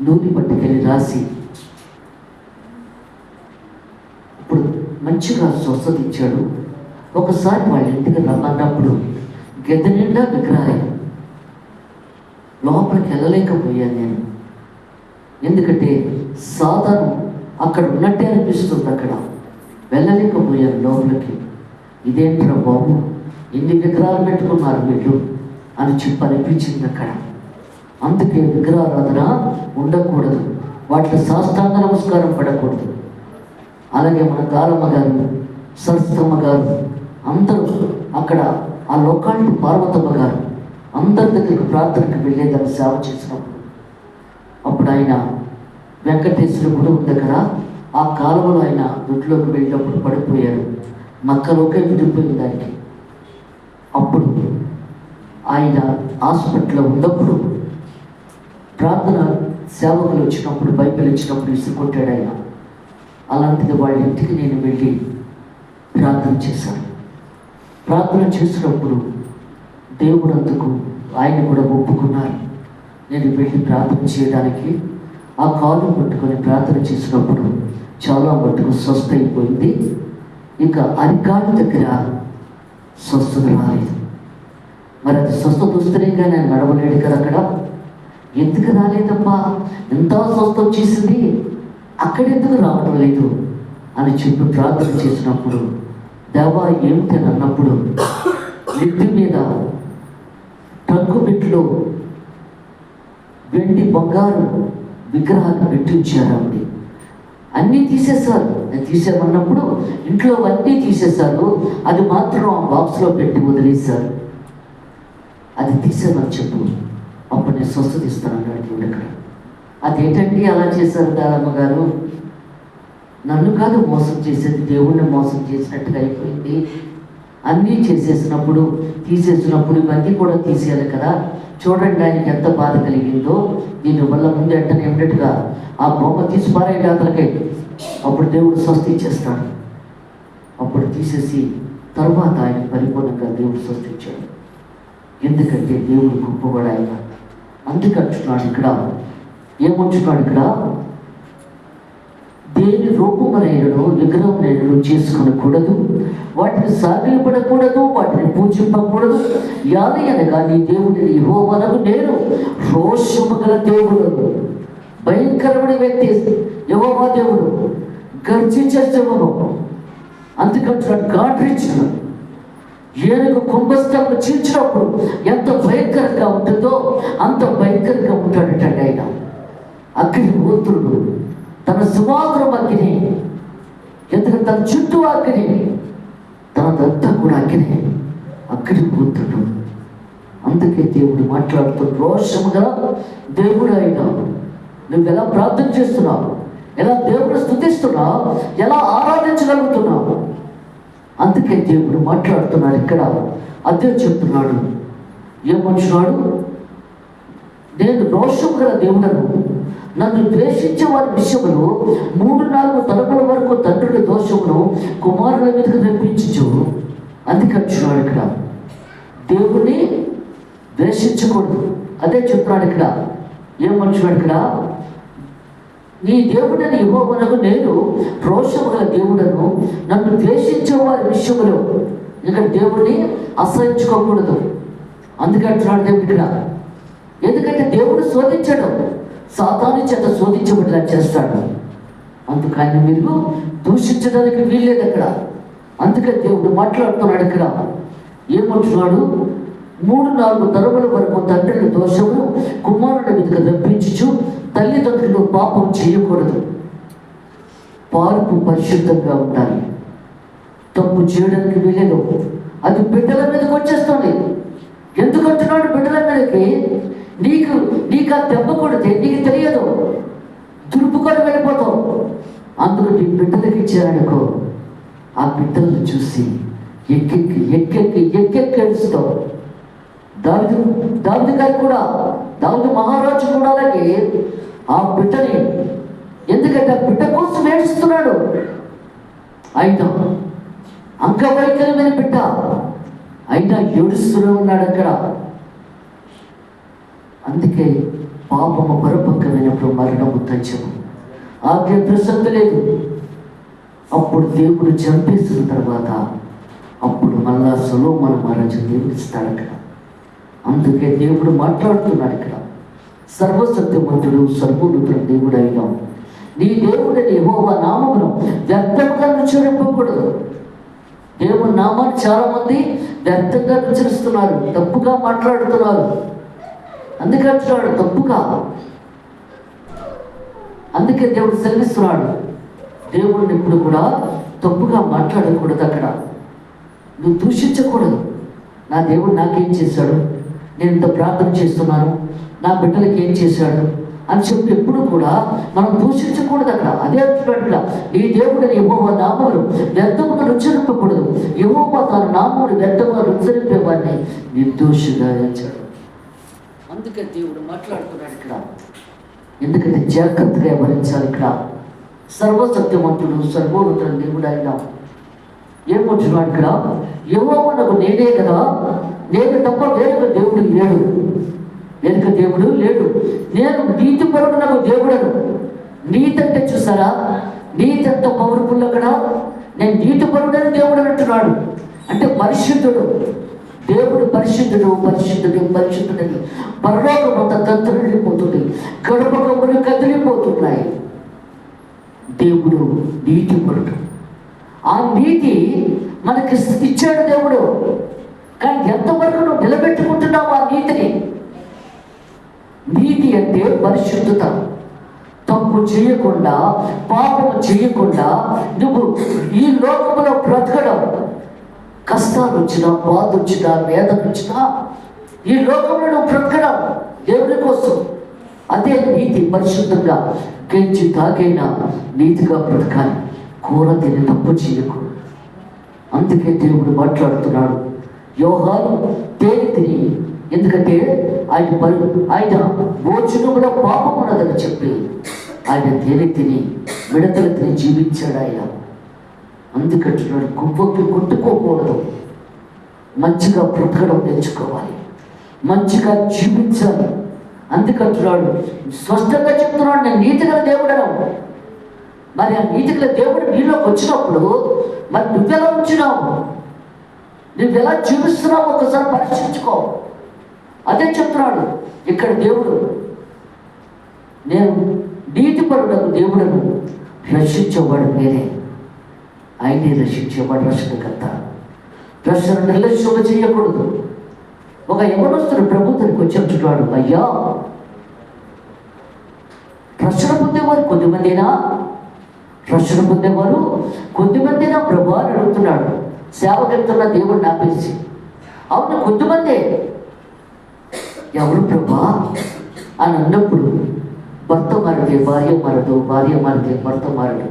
నూనె పట్టుకెళ్ళి రాసి ఇప్పుడు మంచిగా స్వస్థత ఇచ్చాడు. ఒకసారి వాళ్ళ ఇంటికి రమ్మన్నప్పుడు గెద్ద నిండా విగ్రహాలు, లోపలికి వెళ్ళలేకపోయాను నేను. ఎందుకంటే సాధారణ అక్కడ ఉన్నట్టే అనిపిస్తుంది, అక్కడ వెళ్ళలేకపోయాను లోపలికి. ఇదేంట్రా బాబు, ఎన్ని విగ్రహాలు పెట్టుకున్నారు వీళ్ళు అని చెప్పి అనిపించింది అక్కడ. అందుకే విగ్రహారాధన ఉండకూడదు, వాటికి సాష్టాంగ నమస్కారం పడకూడదు. అలాగే మన గారమ్మ గారు, సరస్వతమ్మ గారు అందరూ అక్కడ ఆ లోకాలిటీ పార్వతమ్మ గారు అందరి దగ్గరికి ప్రార్థనకు వెళ్ళేదాన్ని సేవ చేసినప్పుడు, అప్పుడు ఆయన వెంకటేశ్వర గుడి ఉంది దగ్గర, ఆ కాలువలో ఆయన దొడ్లోకి వెళ్ళినప్పుడు పడిపోయారు. మక్కలోకే విడిపోయింది దానికి. అప్పుడు ఆయన హాస్పిటల్లో ఉన్నప్పుడు ప్రార్థన సేవకులు వచ్చినప్పుడు, బైబిల్ ఇచ్చినప్పుడు విసుకొట్టాడు ఆయన. అలాంటిది వాళ్ళ ఇంటికి నేను వెళ్ళి ప్రార్థన చేశాను. ప్రార్థన చేసినప్పుడు దేవుడు అందుకు ఆయన కూడా ఒప్పుకున్నారు. నేను వెళ్ళి ప్రార్థన చేయడానికి ఆ కాలు పట్టుకొని ప్రార్థన చేసినప్పుడు చాలా మట్టుకు స్వస్థ అయిపోయింది. ఇంకా అరికాలు దగ్గర స్వస్థత రాలేదు. మరి అది స్వస్థత వస్తేనే కానీ ఆయన నడవలేడు కదా. అక్కడ ఎందుకు రాలేదమ్మా, ఎంత స్వస్థ వచ్చేసింది, అక్కడెందుకు రావడం లేదు అని చెప్పి ప్రార్థన చేసినప్పుడు, దేవా ఏమిటి అని అన్నప్పుడు, నెత్తి మీద టంకు పెట్టులో వెండి బంగారు విగ్రహాన్ని పెట్టించారు. ఆవిడ అన్నీ తీసేశారు. నేను తీసేమన్నప్పుడు ఇంట్లో అన్నీ తీసేశారు, అది మాత్రం ఆ బాక్స్లో పెట్టి వదిలేశారు. అది తీసేమని చెప్పు, అప్పుడు నేను స్వస్థత ఇస్తాను అన్నాడు దేవుడు అక్కడ. అదేంటండి అలా చేశారు దారమ్మ గారు, నన్ను కాదు మోసం చేసేది, దేవుణ్ణి మోసం చేసినట్టుగా అయిపోయింది. అన్నీ చేసేసినప్పుడు తీసేసినప్పుడు ఇవన్నీ కూడా తీసేయాలి కదా. చూడండి ఆయనకి ఎంత బాధ కలిగిందో. దీనివల్ల ముందు వెంటనే ఇమ్మీడియట్గా ఆ బొమ్మ తీసి పారేయండి అతనికి, అప్పుడు దేవుడు స్వస్థ ఇచ్చేస్తాడు. అప్పుడు తీసేసి తర్వాత ఆయన పరిపూర్ణంగా దేవుడు స్వస్థ ఇచ్చాడు. ఎందుకంటే దేవుడు గొప్పవాడు ఆయన. అందుకంటున్నాడు ఇక్కడ, ఏమంటున్నాడు ఇక్కడ, దేని రూపమునైనను విగ్రహమునైనను చేసుకొనకూడదు, వాటిని సాగిలపడకూడదు, వాటిని పూజింపకూడదు. యాది అనగా నీ దేవుడిని యెహోవానగు నేను రోషము గల దేవుడు, భయంకరమైన వ్యక్తి యెహోవా దేవుడు, గర్జించే దేవుడు. అందుకంటున్నాడు గాడ్రించను ఏనుగు కుంభస్థలం చీల్చినప్పుడు ఎంత భయంకరంగా ఉంటుందో అంత భయంకరంగా ఉంటాడటండి ఆయన. అగ్ని మూర్తుడు, తన సుమాగ్రం అగ్ని, ఎందుకంటే తన చుట్టూ అగ్ని, తనదంతా కూడా అగ్ని, అగ్ని మూర్తుడు. అందుకే దేవుడు మాట్లాడుతూ రోషము గల దేవుడు అయినా నువ్వు ఎలా ప్రార్థన చేస్తున్నావు, ఎలా దేవుడు స్తుతిస్తున్నావు, ఎలా ఆరాధించగలుగుతున్నావు. అందుకే దేవుడు మాట్లాడుతున్నాడు ఇక్కడ. అదే చెప్తున్నాడు, ఏమంటున్నాడు, నేను రోషము గల దేవుడను, నన్ను ద్వేషించే వారి విషయంలో 3-4 తరముల వరకు తండ్రుల దోషమును కుమారుల మీదకి తెప్పించు. అందుకంటున్నాడు ఇక్కడ, దేవుణ్ణి ద్వేషించకూడదు. అదే చెప్తున్నాడు ఇక్కడ. ఏమంటున్నాడు ఇక్కడ, నీ దేవుడని యెహోవానగు నేను రోషము గల దేవుడను, నన్ను ద్వేషించే వారి విషయంలో ఇక్కడ దేవుడిని అసహించుకోకూడదు. అందుకే అంటున్నాడు దేవుడు ఇక్కడ. ఎందుకంటే దేవుడు శోధించడు, సాతాను చేత శోధించబడిలా చేస్తాడు. అందుకని మీరు దూషించడానికి వీల్లేదు అక్కడ. అందుకే దేవుడు మాట్లాడుతున్నాడు ఇక్కడ. ఏమంటున్నాడు? 3-4 తరముల వరకు తండ్రుల దోషము కుమారుడి మీదకి రప్పించుచు తల్లిదండ్రులు పాపం చేయకూడదు. పార్పు పరిశుద్ధంగా ఉండాలి. తప్పు చేయడానికి వీలేదు. అది బిడ్డల మీదకి వచ్చేస్తుంది. ఎందుకంటున్నాడు బిడ్డల మీదకి? నీకు ఆ దెబ్బ కొడితే నీకు తెలియదు, దురుపుకొని వెళ్ళిపోతావు. అందుకు నీ బిడ్డలకి ఇచ్చారనుకో, ఆ బిడ్డలను చూసి ఎక్కెక్కి ఏడుస్తావు. దావీదు గారు కూడా, దావీదు మహారాజు కూడా అలాగే ఆ బిడ్డని, ఎందుకంటే ఆ బిడ్డ కోసం ఏడుస్తున్నాడు. అయినా అంగవైకల్యమైన బిడ్డ అయినా ఏడుస్తూనే ఉన్నాడు అక్కడ. అందుకే పాపము పరపక్కమైనప్పుడు మరణము తథ్యము, ఆజ్ఞ ప్రసక్తి లేదు. అప్పుడు దేవుడు చంపేసిన తర్వాత అప్పుడు మళ్ళా సొలొమోను మహారాజు దేవుడు ఇస్తాడు అక్కడ. అందుకే దేవుడు మాట్లాడుతున్నాడు ఇక్కడ. సర్వసత్యవంతుడు సర్వోన్నతుడు దేవుడు అయినా నీ దేవుడిని యెహోవా నామమును వ్యర్థంగా ఉచ్చరింపకూడదు. దేవుని నామాన్ని చాలా మంది వ్యర్థంగా ఉచ్చరిస్తున్నారు, తప్పుగా మాట్లాడుతున్నారు. అందుకంటున్నాడు తప్పుగా. అందుకే దేవుడు సెలవిస్తున్నాడు, దేవుడిని ఎప్పుడు కూడా తప్పుగా మాట్లాడకూడదు. అక్కడ నువ్వు దూషించకూడదు. నా దేవుడు నాకేం చేశాడు, నేను ఇంత ప్రార్థన చేస్తున్నాను, నా బిడ్డలకి ఏం చేశాడు అని చెప్పి ఎప్పుడు కూడా మనం దూషించకూడదు అక్కడ. అదే అంటున్నట్టుగా ఈ దేవుడిని యెహోవా నామమును వ్యర్థముగా ఉచ్చరింపకూడదు. యెహోవా తన నామమును వ్యర్థముగా ఉచ్చరింపేవాడిని నిర్దోషిగా ఎంచాడు. అందుకే దేవుడు మాట్లాడుతున్నాడు ఇక్కడ. ఎందుకంటే జాగ్రత్తగా వ్యవహరించాలి ఇక్కడ. సర్వసత్యవంతుడు సర్వోన్నతుడు దేవుడు అయినా ఏమంటున్నాడు ఇక్కడ? యెహోవానకు నేనే కదా, నేను తప్ప వేరొక దేవుడు లేడు. వెనుక దేవుడు లేడు. నేను నీతిపరుడు నాకు దేవుడను. నీతి అంటే చూసారా, నీతి ఎంత పవర్ఫుల్ అక్కడ. నేను నీతిపరుడని దేవుడు అంటున్నాడు. అంటే పరిశుద్ధుడు దేవుడు, పరిశుద్ధుడు పరిశుద్ధుడు పరిశుద్ధుడని పరలోకం అంతా కదిలిపోతుంది, గడప గొప్పలు కదిలిపోతున్నాయి. దేవుడు నీతిపరుడు. ఆ నీతి మనకి ఇచ్చాడు దేవుడు. కానీ ఎంతవరకు నువ్వు నిలబెట్టుకుంటున్నావు ఆ నీతిని? నీతి అంటే పరిశుద్ధత. తప్పు చేయకుండా, పాపము చేయకుండా నువ్వు ఈ లోకంలో బ్రతకడం. కష్టాలు వచ్చినా, బాధ వచ్చినా, వేదన వచ్చినా ఈ లోకంలో నువ్వు బ్రతకడం దేవుని కోసం. అదే నీతి. పరిశుద్ధంగా గెంచి తాగైనా నీతిగా బ్రతకాలి. కూర తిని తప్పు చేయకు. అందుకే దేవుడు మాట్లాడుతున్నాడు. యోహాను తేనె తిని, ఎందుకంటే ఆయన భోజనంలో పాపం ఉన్నదని చెప్పి ఆయన తేనె తిని విడతలు తిని జీవించాడు ఆయన. అందుకంటున్నాడు గువ్వకి కొట్టుకోకూడదు, మంచిగా బ్రతకడం నేర్చుకోవాలి, మంచిగా జీవించాలి. అందుకంటున్నాడు, స్పష్టంగా చెప్తున్నాడు, నేను నీతిగల దేవుడను. మరి ఆ నీతిగల దేవుడు నీలోకి వచ్చినప్పుడు మరి నువ్వెలా ఉంచినావు, నువ్వెలా జీవిస్తున్నావు ఒకసారి పరీక్షించుకో. అదే చెప్తున్నాడు ఇక్కడ దేవుడు. నేను నీతిపరుడకు దేవుడను, రక్షించేవాడు నేనే. ఆయనే రక్షించేవాడు, రక్షణకర్త. రక్షణ నిర్లక్ష్యంగా చేయకూడదు. ఒక యవనస్తుడు ప్రభుత్వానికి వచ్చి అంటున్నాడు, అయ్యా రక్షణ పొందేవారు కొద్దిమందినా, రక్షణ పొందేవారు కొద్దిమందినా ప్రభు అని అడుగుతున్నాడు. సేవకెళ్తున్న దేవుడు నాపేసి, అవును కొద్దిమందే. ఎవరు ప్రభా అని అన్నప్పుడు, భర్త మారితే భార్య మారదు, భార్య మారితే భర్త మారడు,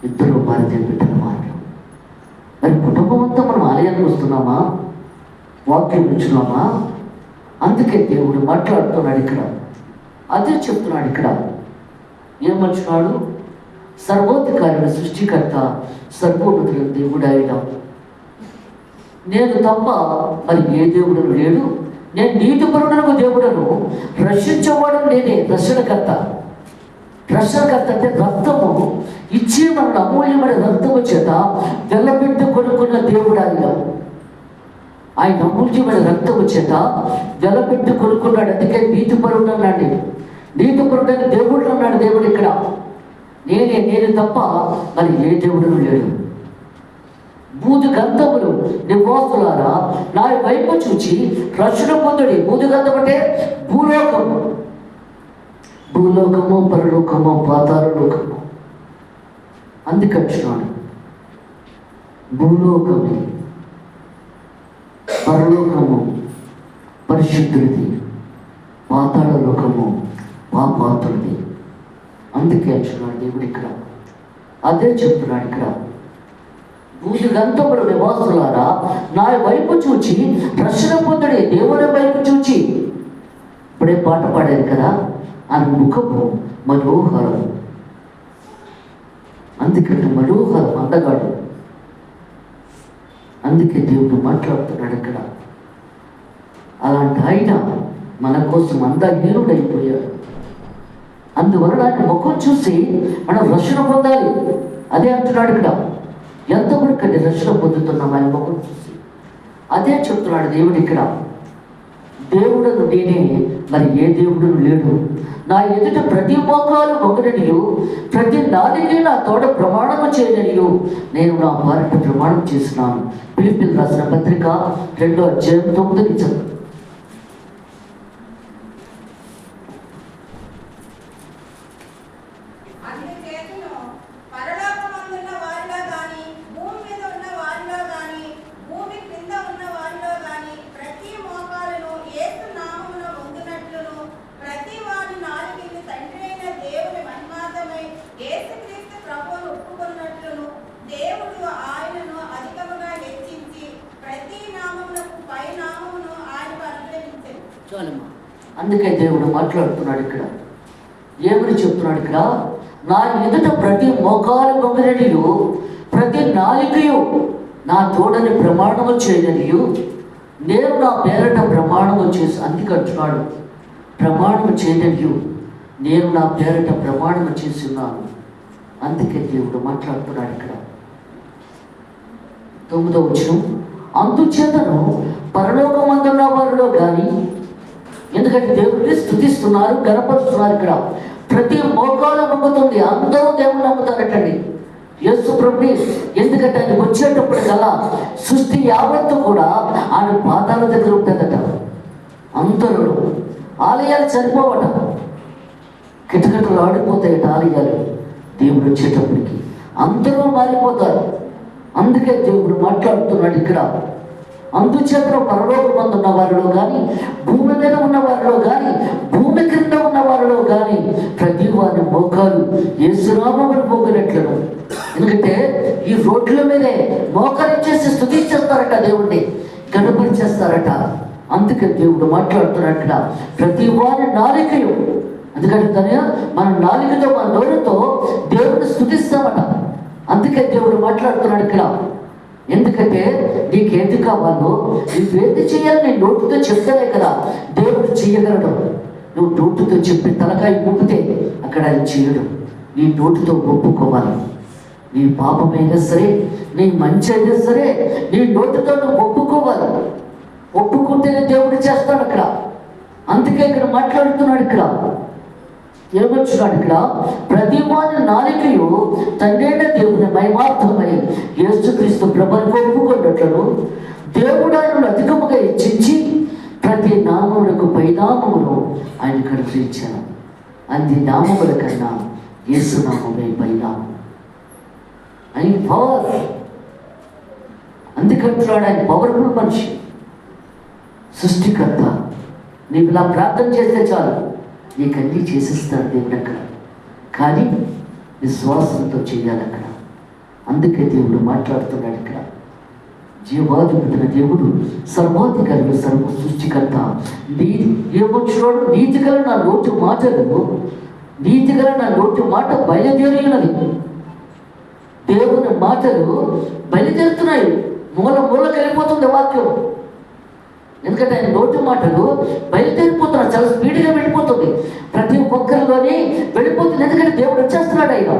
ఇద్దరు మారితే బిడ్డలు మారడు. మరి కుటుంబం అంతా మనం ఆలయానికి వస్తున్నామా, వాక్యం ఉంచున్నామా? అందుకే దేవుడు మాట్లాడుతున్నాడు ఇక్కడ. అదే చెప్తున్నాడు ఇక్కడ. ఏమంటున్నాడు? సర్వోధికారుడు సృష్టికర్త సర్వోన్నతుడు దేవుడు ఆయన. నేను తప్ప మరి ఏ దేవుడు లేడు. నేను నీతిపరుడను దేవుడను, రక్షించేవాడు నేనే. రక్షణకర్త. రక్షణకర్త అంటే రక్తము ఇచ్చి మన అమూల్యమైన రక్తము చేత వెల్లబెట్టి కొనుక్కున్న దేవుడు ఆయన. ఆయన అమూల్యమైన రక్తము చేత వెలపెట్టి కొనుక్కున్నాడు. అందుకే నీతిపరుడు అన్నాడు. నీతిపరుడని దేవుడు అన్నాడు. దేవుడు ఇక్కడ నేను తప్ప మరి ఏ దేవుడు లేడు. బూది గంధములు నివాసులారా నా వైపు చూచి రక్షణ పొందుడి. బూది గంధం అంటే భూలోకము, భూలోకము, పరలోకము, పాతాళ లోకము. అందుకంటున్నాడు భూలోకము, పరలోకము పరిశుద్ధుడిది, పాతాళ లోకము పాపాత్రుడిది. అందుకే అంటున్నాడు దేవుడు ఇక్కడ. అదే చెప్తున్నాడు ఇక్కడ. బూది గంధముల నివాసులారా నా వైపు చూచి రక్షణ పొందుడి. దేవుని వైపు చూచి. ఇప్పుడే పాట పాడారు కదా, ఆయన ముఖము మనోహరం. అందుకంటే మనోహరం, అందగాడు. అందుకే దేవుడు మాట్లాడుతున్నాడు ఇక్కడ. అలాంటి ఆయన మన కోసం అందహీనుడైపోయాడు. అందువలన ఆయన ముఖం చూసి మనం రక్షణ పొందాలి. అదే అంటున్నాడు ఇక్కడ. ఎంతవరకు రక్షణ పొందుతున్నాం ఆయన ముఖం చూసి. అదే చెప్తున్నాడు దేవుడు ఇక్కడ. దేవుడను నేనే, మరి ఏ దేవుడు లేడు. నా ఎదుట ప్రతి మోకాలు మొగననియు ప్రతి నాలుగే నా తోడ ప్రమాణము చేయననియు నేను నా భార్య ప్రమాణం చేస్తున్నాను. ఫిలిప్పీయులకు రాసిన పత్రిక 2:9 అందుకే దేవుడు మాట్లాడుతున్నాడు ఇక్కడ. ఏమని చెప్తున్నాడు ఇక్కడ? నా ఎదుట ప్రతి మోకాలు మొగననియు ప్రతి నాలుకయు నా తోడని ప్రమాణము చేయననియు నేను నా పేరట ప్రమాణము చేసి. అందుకంటున్నాడు ప్రమాణము చేయననియు నేను నా పేరట ప్రమాణము చేసి ఉన్నాను. అందుకే దేవుడు మాట్లాడుతున్నాడు ఇక్కడ. 9వ వచనం, అందుచేతను పరలోకమందున్న వారిలో కానీ, ఎందుకంటే దేవుడిని స్తుతిస్తున్నారు, గణపరుస్తున్నారు. ఇక్కడ ప్రతి మోకాలు మొక్కుతుంది. అందరూ దేవుని నమ్ముతారటండి, యేసు ప్రభుని. ఎందుకంటే ఆయన వచ్చేటప్పుడు కల్లా సృష్టి యావత్తు కూడా ఆయన పాదాల దగ్గర ఉంటుందట. అందరూ ఆలయాలు సరిపోవట, కిటకిటలు ఆడిపోతాయట ఆలయాలు. దేవుడు వచ్చేటప్పటికి అందరూ మారిపోతారు. అందుకే దేవుడు మాట్లాడుతున్నాడు ఇక్కడ. అందుచేత పరలోకమందు ఉన్న వారిలో కానీ, భూమి మీద ఉన్న వారిలో కానీ, భూమి క్రింద ఉన్న వారిలో కానీ ప్రతి వారి మోకాలు యేసునామమును మోగినట్లను. ఎందుకంటే ఈ రోడ్ల మీదే మోకరించేసి స్తుతించేస్తారట, దేవుణ్ణి గణపరిచేస్తారట. అందుకే దేవుడు మాట్లాడుతున్నాడు ఇక్కడ. ప్రతి వారి నాలికయు, ఎందుకంటే మన నాలికతో, మన నోరుతో దేవుడిని స్తుతిస్తామట. అందుకే దేవుడు మాట్లాడుతున్నాడు ఇక్కడ. ఎందుకంటే నీకేంటి కావాలో, నువ్వేంటి చేయాలి నీ నోటుతో చెప్తానే కదా దేవుడు చేయగలడు. నువ్వు నోటుతో చెప్పి తలకాయ ఊపితే అక్కడ ఆయన చేయడు. నీ నోటుతో ఒప్పుకోవాలి. నీ పాపమైనా సరే, నీ మంచి అయినా సరే, నీ నోటుతో నువ్వు ఒప్పుకోవాలి. ఒప్పుకుంటేనే దేవుడు చేస్తాడు అక్కడ. అందుకే ఇక్కడ మాట్లాడుతున్నాడు ఇక్కడ. ఏమొచ్చున్నాడు ఇక్కడ? ప్రతి వారి నాలికయు తండ్రైన దేవుని మహిమార్థమై యేసుక్రీస్తు ప్రభువును ఒప్పుకున్నట్లను దేవుడు ఆయనను అధికముగా హెచ్చించి ప్రతి నామములకు పైనామమును ఆయన కనుగరించాను. అన్ని నామముల కన్నా యేసు నామమే పైనామం. ఆయన పవర్. అందుకంటున్నాడు ఆయన పవర్ఫుల్ మనిషి, సృష్టికర్త. నీకు ఇలా ప్రార్థన చేస్తే చాలు, నీకు అన్నీ చేసేస్తాడు దేవుడు అక్కడ. కానీ విశ్వాసంతో చేయాలి అక్కడ. అందుకే దేవుడు మాట్లాడుతున్నాడు ఇక్కడ. జీవాధిపతిన దేవుడు, సర్వాధికారి, సర్వ సృష్టికర్త. ఏమొచ్చినాడు? నీతిగల నా నోటి మాటలు, నీతిగల నా నోటి మాట బయలుదేరినది. దేవుని మాటలు బయలుదేరుతున్నాయి. మూలకి వెళ్ళిపోతుంది వాక్యం. ఎందుకంటే ఆయన నోటి మాటలు బయలుదేరిపోతున్నారు, చాలా స్పీడ్గా వెళ్ళిపోతుంది. ప్రతి ఒక్కరిలోని వెళ్ళిపోతుంది. ఎందుకంటే దేవుడు వచ్చేస్తున్నాడు, ఆయన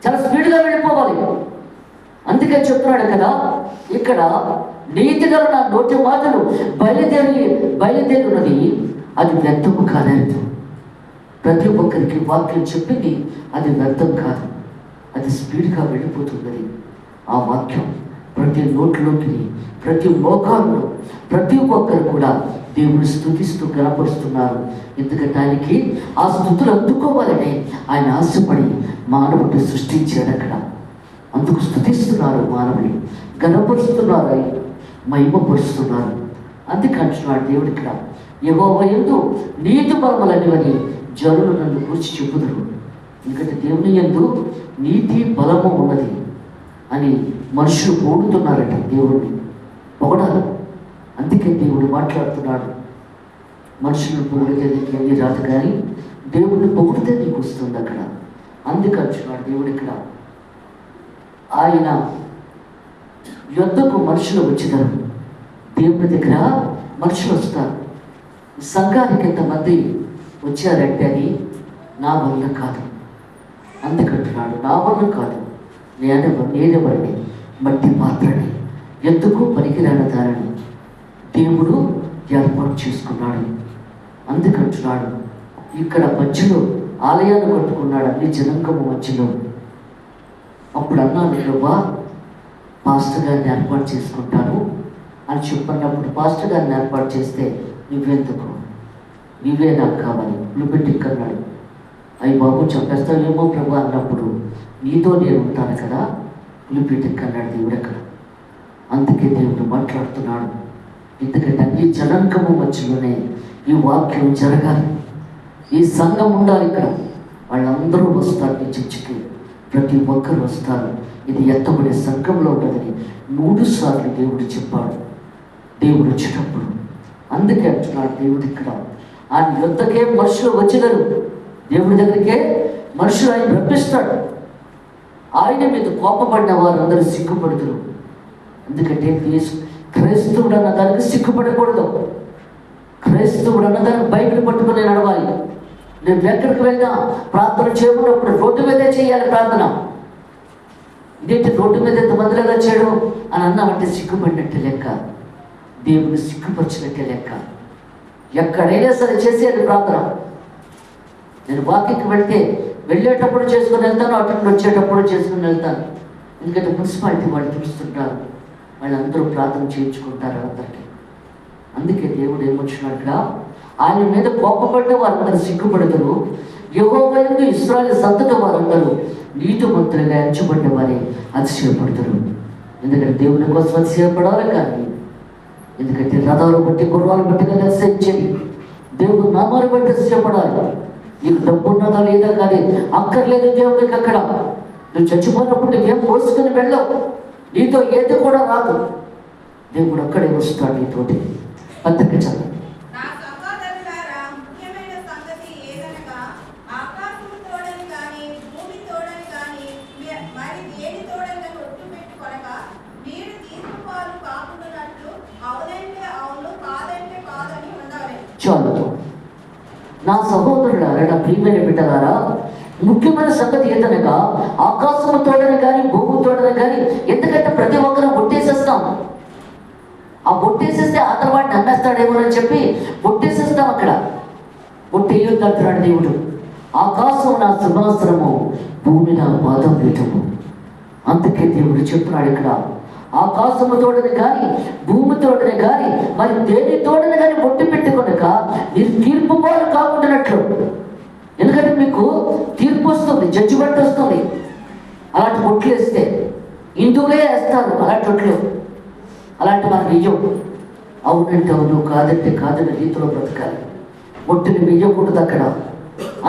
చాలా స్పీడ్గా వెళ్ళిపోవాలి. అందుకే చెప్తున్నాడు కదా ఇక్కడ, నీతి గల నా నోటి మాటలు బయలుదేరున్నది, అది వ్యర్థము కాలేదు. ప్రతి ఒక్కరికి వాక్యం చెప్పింది అది వ్యర్థం కాదు, అది స్పీడ్గా వెళ్ళిపోతున్నది. ఆ వాక్యం ప్రతి నోట్లోకి, ప్రతి మోకాల్లో ప్రతి ఒక్కరు కూడా దేవుని స్తుతిస్తూ గణపరుస్తున్నారు. ఎందుకంటే ఆయనకి ఆ స్తుతులు అందుకోవాలని ఆయన ఆశపడి మానవుడిని సృష్టించాడు. అక్కడ అందుకు స్తుతిస్తున్నారు, మానవుని గణపరుస్తున్నారు, ఆయన మహిమపరుస్తున్నారు. అందుకంటున్నాడు దేవుడు ఇక్కడ, యెహోవా యందు నీతి బలములనివని జనులు నన్ను గురించి చెప్పుదురు. ఎందుకంటే దేవుని యందు నీతి బలము ఉన్నది అని మనుషులు పొగుడుతున్నారట, దేవుడిని పొగడాలి. అందుకే దేవుడు మాట్లాడుతున్నాడు, మనుషులను పొగిడితే నీకు ఏమీ రాదు, కానీ దేవుడిని పొగిడితే నీకు వస్తుంది అక్కడ. అందుకంటున్నాడు దేవుడు ఇక్కడ, ఆయన యొద్దకు మనుషులు వచ్చినారు. దేవుని దగ్గర మనుషులు వస్తారు. సంఘానికి ఎంతమంది వచ్చారంటే అది నా వల్ల కాదు. అందుకంటున్నాడు, నా వల్ల కాదు, నేనెవరిని మట్టి పాత్రని, ఎందుకు పనికిరాని దానిని దేవుడు ఏర్పాటు చేసుకున్నాడు. అందుకంటున్నాడు, ఇక్కడ మధ్యలో ఆలయాన్ని కట్టుకున్నాడు, అన్ని జనాంగము మధ్యలో. అప్పుడు అన్నాను, నువ్వా పాస్టర్ గారిని ఏర్పాటు చేసుకుంటాను అని చెప్పన్నప్పుడు, పాస్టర్ గారిని ఏర్పాటు చేస్తే నువ్వెందుకు, నువ్వే నాకు కావాలి, నువ్వు పెట్టి అన్నాడు. అయ్యి బాబు చెప్పేస్తావేమో ప్రభు అన్నప్పుడు, నీతో నేను ఉంటాను కదా, పిలిపిటిక్ అన్నాడు దేవుడు అక్కడ. అందుకే దేవుడు మాట్లాడుతున్నాడు, ఎందుకంటే ఈ జనాంగము మధ్యలోనే ఈ వాక్యం జరగాలి, ఈ సంఘం ఉండాలి. ఇక్కడ వాళ్ళందరూ వస్తారు, ఈ చర్చికి ప్రతి ఒక్కరు వస్తారు. ఇది ఎత్తబడే సంఘంలో ఉన్నదని 3 సార్లు దేవుడు చెప్పాడు దేవుడు వచ్చేటప్పుడు. అందుకే అంటున్నాడు దేవుడు ఇక్కడ, ఆయన యుద్ధకే మనుషులు వచ్చినారు, దేవుడి దగ్గరికే మనుషులు ఆయన రప్పిస్తాడు. ఆయన మీద కోపపడిన వారందరూ సిగ్గుపడుతురు. ఎందుకంటే క్రైస్తవుడు అన్న దానికి సిగ్గుపడకూడదు. క్రైస్తవుడు అన్నదాన్ని బైబిల్ పట్టుకుని నడవాలి. నేను ఎక్కడికి వెళ్ళినా ప్రార్థన చేయకున్నప్పుడు రోడ్డు మీదే చేయాలి ప్రార్థన. ఇదేంటి రోడ్డు మీద ఎంతమందిలాగా చేయడం అని అన్నామంటే సిగ్గుపడినట్టే లెక్క, దేవుని సిగ్గుపరిచినట్టే లెక్క. ఎక్కడైనా సరే చేసేది ప్రార్థన. నేను వాకింగ్కి వెళ్ళేటప్పుడు చేసుకుని వెళ్తాను, అటు నుండి వచ్చేటప్పుడు చేసుకుని వెళ్తాను. ఎందుకంటే మున్సిపాలిటీ వాళ్ళు చూస్తుంటారు, వాళ్ళందరూ ప్రార్థన చేయించుకుంటారు అందరికీ. అందుకే దేవుడు ఏమొచ్చినట్టుగా ఆయన మీద కోపపడ్డ వారందరూ సిగ్గుపడతారు, యెహోవా యందు ఇశ్రాయేలు సంతతి వారందరూ నీతిమంతులుగా ఎంచబడ్డ వారే అతిశయపడతారు. ఎందుకంటే దేవుని కోసం అతిశయపడాలి, కానీ ఎందుకంటే రథాలు బట్టి గుర్రాలు బట్టి కానీ అతిశయించేది, దేవుడు నామాలు బట్టి అతిశయపడాలి. నీకు డబ్బు ఉన్నదా లేదా కానీ అక్కర్లేదు దేవుడికి. అక్కడ నువ్వు చచ్చిపోయినప్పుడు నువ్వేం మోసుకుని వెళ్ళవు, నీతో ఏది కూడా రాదు, దేవుడు అక్కడే వస్తాడు నీతోటి. పత్రిక చదువు. చాలు. నా సహోదరులారా, నా ప్రియమైన బిడ్డలారా, ముఖ్యమైన సంగతి ఏంటనగా ఆకాశము తోడని కానీ భూమి తోడని కానీ, ఎందుకంటే ప్రతి ఒక్కరూ బొట్టేసేస్తాం. ఆ బొట్టేసేస్తే ఆ తర్వాత నమ్మేస్తాడేమో అని చెప్పి బొట్టేసేస్తాం. అక్కడ బొట్టేయొద్దు అంటున్నాడు దేవుడు. ఆకాశం నా సింహాసనము, భూమి నా పాదం పీఠము. అందుకే దేవుడు చెప్తున్నాడు ఇక్కడ, ఆకాశము తోడని కానీ భూమి తోడని కానీ మరి దేని తోడని కానీ బొట్టు పెట్టుకొనక మీరు తీర్పు పాలు కాకుండానట్లు. ఎందుకంటే మీకు తీర్పు వస్తుంది, జడ్జిమెంట్ వస్తుంది. అలాంటి బొట్లు వేస్తే ఇందుకే వేస్తారు, అలాంటి బొట్లు. అలాంటి మనకు వెయ్యం. అవునంటే అవును, కాదంటే కాదని రీతిలో బ్రతకాలి. బొట్టుని వెయ్యకూడదు అక్కడ.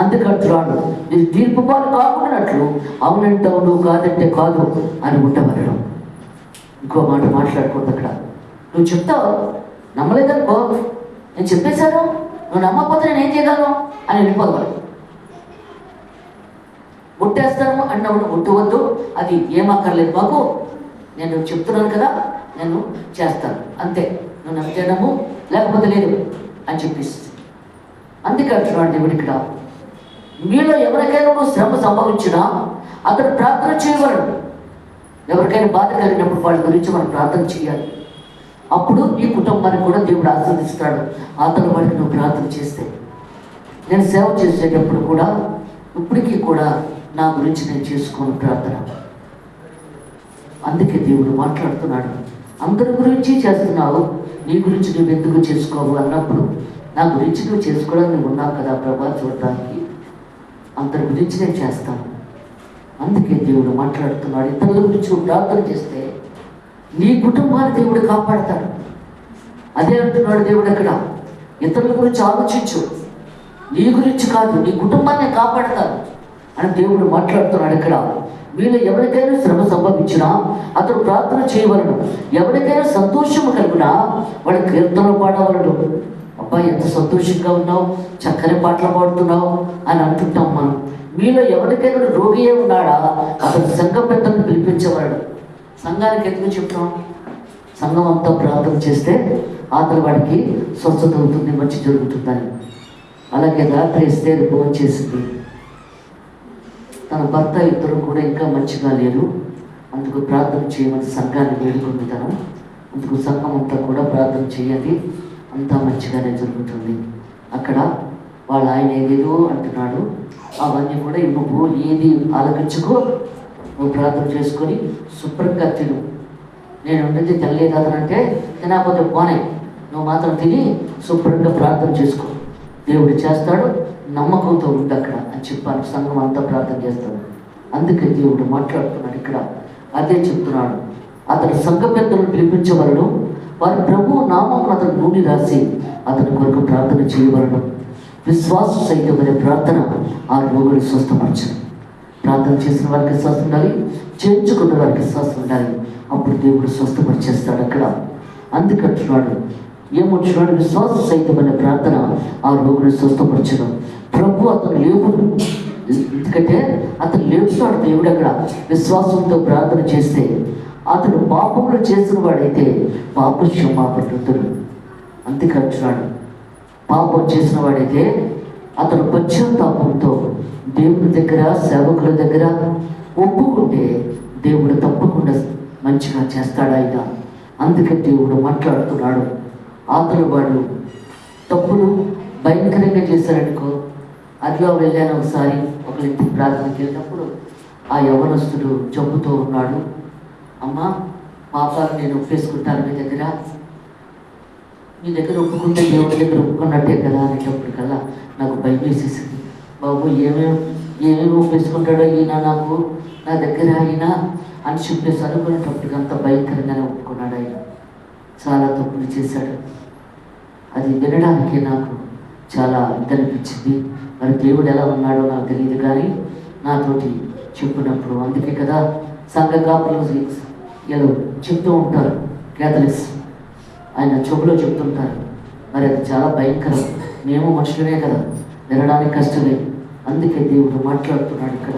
అందుకంటున్నాడు, మీరు తీర్పు పాలు కాకుండానట్లు అవునంటే అవును, కాదంటే కాదు అని ఉండమనడం. ఇంకో మాట మాట్లాడుకోవద్దు అక్కడ. నువ్వు చెప్తావు, నమ్మలేదనుకో, నేను చెప్పేశాను, నువ్వు నమ్మకపోతే నేను ఏం చేయగలను అని వెళ్ళిపోవాలి. ఒట్టేస్తాను అన్నప్పుడు ఒట్టవద్దు, అది ఏమక్కర్లేదు మాకు, నేను చెప్తున్నాను కదా, నేను చేస్తాను అంతే, నువ్వు నమ్మితే నమ్ము, లేకపోతే లేదు అని చెప్పిస్తుంది. అందుకే అంటున్నాడు దేవుడు ఇక్కడ, మీలో ఎవరికైనా శ్రమ సంభవించినా అతడు ప్రార్థన చేయగలడు. ఎవరికైనా బాధ కలిగినప్పుడు వాళ్ళ గురించి మనం ప్రార్థన చేయాలి. అప్పుడు నీ కుటుంబాన్ని కూడా దేవుడు ఆశీర్వదిస్తాడు. అతని వాడికి నువ్వు ప్రార్థన చేస్తే. నేను సేవ చేసేటప్పుడు కూడా ఇప్పటికీ కూడా నా గురించి నేను చేసుకోను ప్రార్థన. అందుకే దేవుడు మాట్లాడుతున్నాడు, అందరి గురించి చేస్తున్నావు, నీ గురించి నువ్వు ఎందుకు చేసుకోవు అన్నప్పుడు, నా గురించి నువ్వు చేసుకోవడానికి నువ్వు ఉన్నావు కదా ప్రభా చూడడానికి, అందరి గురించి నేను చేస్తాను. అందుకే దేవుడు మాట్లాడుతున్నాడు, ఇతరుల గురించి నువ్వు ప్రార్థన చేస్తే నీ కుటుంబాన్ని దేవుడు కాపాడతాడు. అదే అంటున్నాడు దేవుడు అక్కడ, ఇతరుల గురించి ఆలోచించు, నీ గురించి కాదు, నీ కుటుంబాన్ని కాపాడతాను అని దేవుడు మాట్లాడుతున్నాడు ఇక్కడ. వీళ్ళు ఎవరికైనా శ్రమ సంభవించినా అతను ప్రార్థన చేయవలను, ఎవరికైనా సంతోషము కలిగినా వాడి కీర్తనలు పాడవలను. అబ్బాయి ఎంత సంతోషంగా ఉన్నావు, చక్కని పాటలు పాడుతున్నావు అని అంటుంటాం మనం. మీలో ఎవరికైనా రోగియే ఉన్నాడా అతను సంఘ పెద్దలను పిలిపించేవాడు. సంఘానికి ఎందుకు చెప్తాం? సంఘం అంతా ప్రార్థన చేస్తే అతను వాడికి స్వస్థత అవుతుంది, మంచి జరుగుతుందని. అలాగే రాత్రి ఎస్తేరు భోజనం చేసింది, తన భర్త ఇద్దరు కూడా ఇంకా మంచిగా లేరు, అందుకు ప్రార్థన చేయమని సంఘాన్ని వేడుకుంది తను. అందుకు సంఘం అంతా కూడా ప్రార్థన చేయండి, అంతా మంచిగానే జరుగుతుంది. అక్కడ వాళ్ళ ఆయన ఏదేదో అంటున్నాడు, అవన్నీ కూడా నువ్వు ఏది ఆలోచించుకో, నువ్వు ప్రార్థన చేసుకొని శుభ్రంగా తిను. నేను ఉండేది తినలేదు అతనంటే, తినకపోతే పోనే, నువ్వు మాత్రం తిని శుభ్రంగా ప్రార్థన చేసుకో, దేవుడు చేస్తాడు, నమ్మకంతో ఉంది అక్కడ అని చెప్పాను. సంఘం అంతా ప్రార్థన చేస్తాడు. అందుకే దేవుడు మాట్లాడుతున్నాడు ఇక్కడ, అదే చెప్తున్నాడు. అతని సంఘ పెద్దలను పిలిపించవలను, వారి ప్రభువు నామం అతను నూనె రాసి అతని కొరకు ప్రార్థన చేయవలను. విశ్వాస సహితమైన ప్రార్థన ఆ రోగుని స్వస్థపరచను. ప్రార్థన చేసిన వారికి విశ్వాసం ఉండాలి, చేర్చుకున్న వారికి విశ్వాసం ఉండాలి, అప్పుడు దేవుడు స్వస్థపరిచేస్తాడు అక్కడ. అందుకంటున్నాడు, ఏమంటున్నాడు? విశ్వాస సహితమైన ప్రార్థన ఆ రోగుని స్వస్థపరచడం. ప్రభు అతను లేపును, ఎందుకంటే అతను లేపుతాడు దేవుడు అక్కడ. విశ్వాసంతో ప్రార్థన చేస్తే అతను పాపములు చేసిన వాడైతే పాప క్షమాపణుడు. అందుకంటున్నాడు, పాపం చేసిన వాడైతే అతను పశ్చాత్తాపంతో దేవుడి దగ్గర, సేవకుల దగ్గర ఒప్పుకుంటే దేవుడు తప్పకుండా మంచిగా చేస్తాడు ఆయన. అందుకే దేవుడు మాట్లాడుతున్నాడు, అతను వాడు తప్పులు భయంకరంగా చేశారనుకో. అదిలో వెళ్ళాను ఒకసారి, ఒకరింటికి ప్రార్థనకి వెళ్ళినప్పుడు ఆ యవనస్తుడు జబ్బుతో ఉన్నాడు. అమ్మా, పాపాలు నేను ఒప్పేసుకుంటాను మీ దగ్గర ఒప్పుకుంటే దేవుడి దగ్గర ఒప్పుకున్నట్టే కదా అనేటప్పటికల్లా నాకు భయం వేసేసింది. బాబు ఏమేమి ఒప్పేసుకుంటాడో ఈయన నాకు, నా దగ్గర ఆయన అని చెప్పేసి అనుకునేటప్పటికి అంత భయంకరంగానే ఒప్పుకున్నాడు. ఆయన చాలా తప్పులు చేశాడు. అది వినడానికి నాకు చాలా ఇదనిపించింది. మరి దేవుడు ఎలా ఉన్నాడో నాకు తెలియదు, కానీ నాతోటి చెప్పినప్పుడు, అందుకే కదా సంఘ కాపులు ఇలా చెప్తూ ఉంటారు, క్యాథలిక్స్ ఆయన చెవులో చెప్తుంటారు. మరి అది చాలా భయంకరం. మేము మనుషులమే కదా, వినడానికి కష్టమే. అందుకే దేవుడు మాట్లాడుతున్నాడు ఇక్కడ.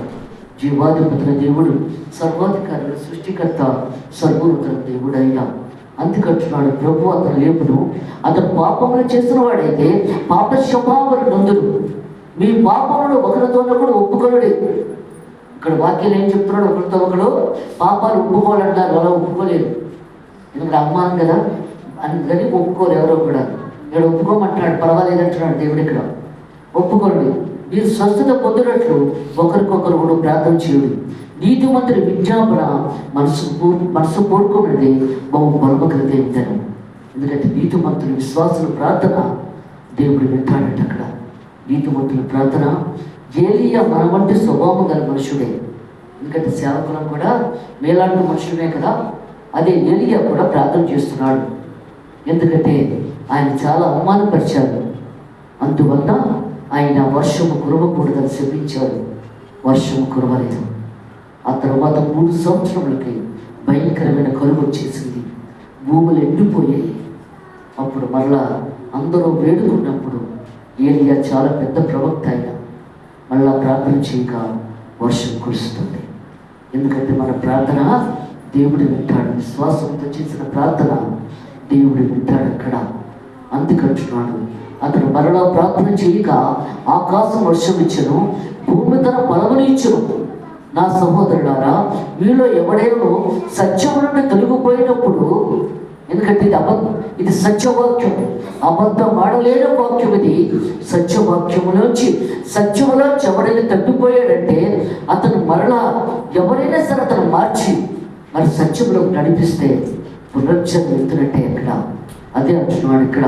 జీవాధిపతుల దేవుడు, సర్వాధికారుల సృష్టికర్త, సర్వోన్నత దేవుడు అయినా. అందుకంటున్నాడు, ప్రభు అతను లేపును, అతను పాపములు చేసిన వాడైతే పాప క్షమాపణ నొందుడు. మీ పాపములు ఒకరితోనే కూడా ఒప్పుకొనడు. ఇక్కడ వాక్యాలు ఏం చెప్తున్నాడు? ఒకరితో ఒకడు పాపాలు ఒప్పుకోవాలంటారు, అలా ఒప్పుకోలేదు. ఎందుకంటే అమ్మాను కదా అందుకని ఒప్పుకోరు ఎవరో కూడా. ఇక్కడ ఒప్పుకోమంటున్నాడు, పర్వాలేదంటున్నాడు దేవుడు ఇక్కడ. ఒప్పుకోండి, మీరు స్వస్థత పొందినట్లు ఒకరికొకరు కూడా ప్రార్థన చేయుడు. నీతిమంతుడి విజ్ఞాపన మనసు కోరుకున్నది బహు బలమకృత ఏంటాను. ఎందుకంటే నీతిమంతుడి విశ్వాసుల ప్రార్థన దేవుడు వింటాడట అక్కడ. నీతిమంతుల ప్రార్థన. ఏలియా మన వంటి స్వభావం గల మనుషుడే, ఎందుకంటే సేవకులం కూడా మేలాంటి మనుషులే కదా. అదే ఏలియా కూడా ప్రార్థన చేస్తున్నాడు, ఎందుకంటే ఆయన చాలా అవమానపరిచారు. అందువల్ల ఆయన వర్షము కురవకూడదని శపించారు. వర్షము కురవలేదు. ఆ తర్వాత 3 సంవత్సరములకి భయంకరమైన కరువు వచ్చేసింది, భూములు ఎండిపోయాయి. అప్పుడు మరలా అందరూ వేడుకున్నప్పుడు ఏలియా చాలా పెద్ద ప్రవక్త అయిన మళ్ళా ప్రార్థన చేయక వర్షం కురుస్తుంది. ఎందుకంటే మన ప్రార్థన దేవుడు వింటాడు. విశ్వాసంతో చేసిన ప్రార్థన దేవుడు వింటాడు అక్కడ. అందుకంటున్నాడు, అతను మరలా ప్రార్థన చేయక ఆకాశం వర్షం ఇచ్చను, భూమి తన ఫలమును ఇచ్చును. నా సహోదరులారా, మీలో ఎవడేమో సత్యము నుండి తొలగిపోయినప్పుడు, ఎందుకంటే ఎందుకంటే ఇది సత్యవాక్యం, అబద్ధం ఆడలేని వాక్యం. ఇది సత్యవాక్యములోంచి సత్యములోంచి ఎవరైనా తప్పిపోయాడంటే అతను మరలా ఎవరైనా సరే అతను మార్చి మరి సత్యంలోకి నడిపిస్తే పునర్జన్మ ఎత్తునట్టే. ఇక్కడ అదే అంటున్నాడు ఇక్కడ.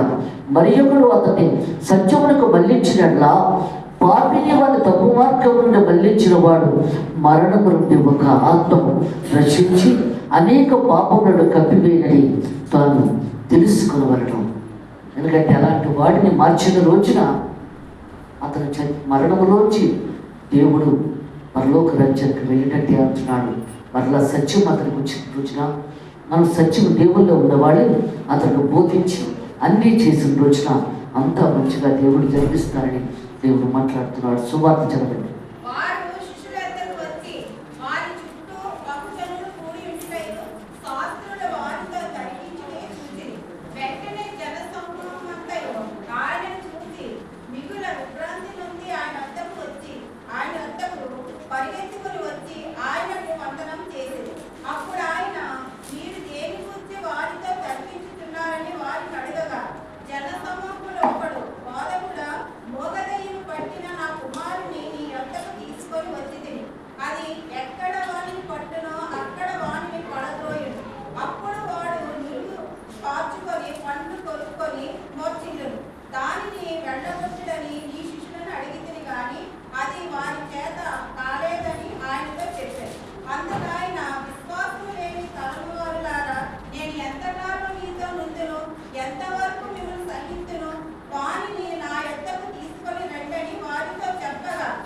మరి ఒకడు అతన్ని సత్యమునకు మళ్లించినట్లా పాపిని వాడి తప్పు మార్గం నుండి మళ్లించిన వాడు మరణము నుండి ఒక ఆత్మను రక్షించి అనేక పాపములను కప్పివేయని తాను తెలుసుకునవలడం. ఎందుకంటే అలాంటి వాడిని మార్చిన రోజున అతను మరణములోంచి దేవుడు పరలోక రాజ్యానికి వెళ్ళినట్టే అంటున్నాడు. మరలా సత్యం అతనికి వచ్చిన రోజున మనం సత్యం దేవుల్లో ఉన్నవాళ్ళు అతను బోధించి అన్నీ చేసిన రోజున అంతా మంచిగా దేవుడు జరిపిస్తారని దేవుడు మాట్లాడుతున్నాడు. సువార్త చదవండి.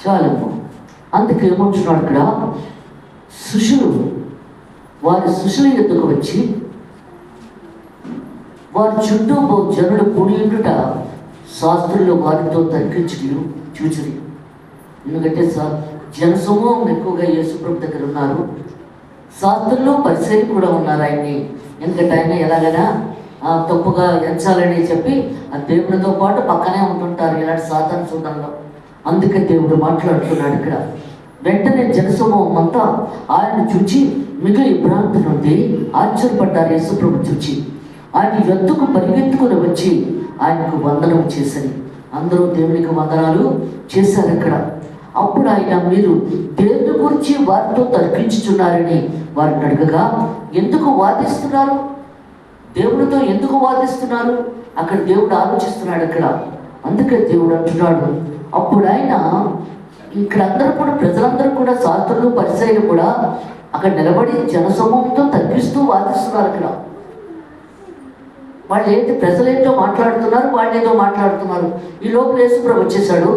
చాలమ్మ. అందుకే ఏమంటున్నాడు ఇక్కడ, వారి శిష్యుల ఎద్దుకు వచ్చి వారి చుట్టూ జనులు కూడి ఉండుట శాస్త్రులు వారితో తర్కించి చూచిరి. ఎందుకంటే జనసమూహం ఎక్కువగా యేసుప్రభు దగ్గర ఉన్నారు. శాస్త్రులు పరిచయం కూడా ఉన్నారు ఆయన్ని. ఎందుకంటే ఆయన ఎలాగైనా తప్పుగా ఎంచాలని చెప్పి ఆ దేవునితో పాటు పక్కనే ఉంటుంటారు ఇలాంటి సాధారణ చూడంలో. అందుకే దేవుడు మాట్లాడుతున్నాడు ఇక్కడ. వెంటనే జనసమూహం అంతా ఆయన చూచి మిగిలి భ్రాంతి నుండి ఆశ్చర్యపడ్డారు. యేసుప్రభు చూచి ఆయన ఎద్దుకు పరిగెత్తుకుని వచ్చి ఆయనకు వందనం చేశారు. అందరూ దేవునికి వందనాలు చేశారు అక్కడ. అప్పుడు ఆయన, మీరు దేవుని గురించి వారితో తర్కించుచున్నారని వారిని అడగగా, ఎందుకు వాదిస్తున్నారు, దేవునితో ఎందుకు వాదిస్తున్నారు? అక్కడ దేవుడు ఆలోచిస్తున్నాడు అక్కడ. అందుకే దేవుడు అంటున్నాడు. అప్పుడు ఆయన ఇక్కడ అందరూ కూడా, ప్రజలందరూ కూడా, శాస్త్రులు పరిసయ్యులు కూడా అక్కడ నిలబడి జనసమూహంతో తర్కిస్తూ వాదిస్తున్నారు అక్కడ. వాళ్ళు ఏంటి, ప్రజలేంటో మాట్లాడుతున్నారు, వాళ్ళు ఏదో మాట్లాడుతున్నారు. ఈ లోపల యేసుప్రభు వచ్చేసాడు.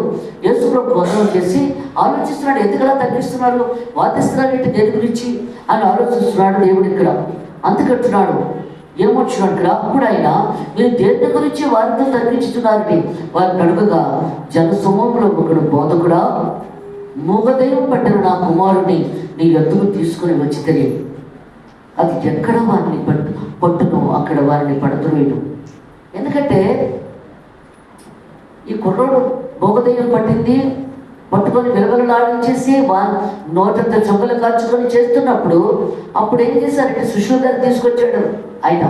యేసుప్రభు వందనం చేసి ఆలోచిస్తున్నాడు, ఎందుకలా తగ్గిస్తున్నారు, వాదిస్తున్నారు ఏంటి, దేని గురించి అని ఆలోచిస్తున్నాడు దేవుడు ఇక్కడ. అందుకంటున్నాడు, ఏమొచ్చున్నాడు ఇక్కడ. అప్పుడు ఆయన, మీరు దేని గురించి వారితో తగ్గించుతున్నారని వారిని అడుగగా, జనసమూహంలో ఒకడు బోధకుడా, మూగదయ్యం పట్టిన నా కుమారుని నీ ఎద్దుకు తీసుకుని వచ్చి తెలియదు. అది ఎక్కడ వారిని పట్టును అక్కడ వారిని పడుతువేయడం. ఎందుకంటే ఈ కుర్రోడు భోగదయ్యం పట్టింది, పట్టుకొని విలవలలాడించేసి నోటంత చొంగలు కాల్చుకొని చేస్తున్నప్పుడు అప్పుడు ఏం చేశారంటే శిష్యుల దగ్గర తీసుకొచ్చాడు ఆయన.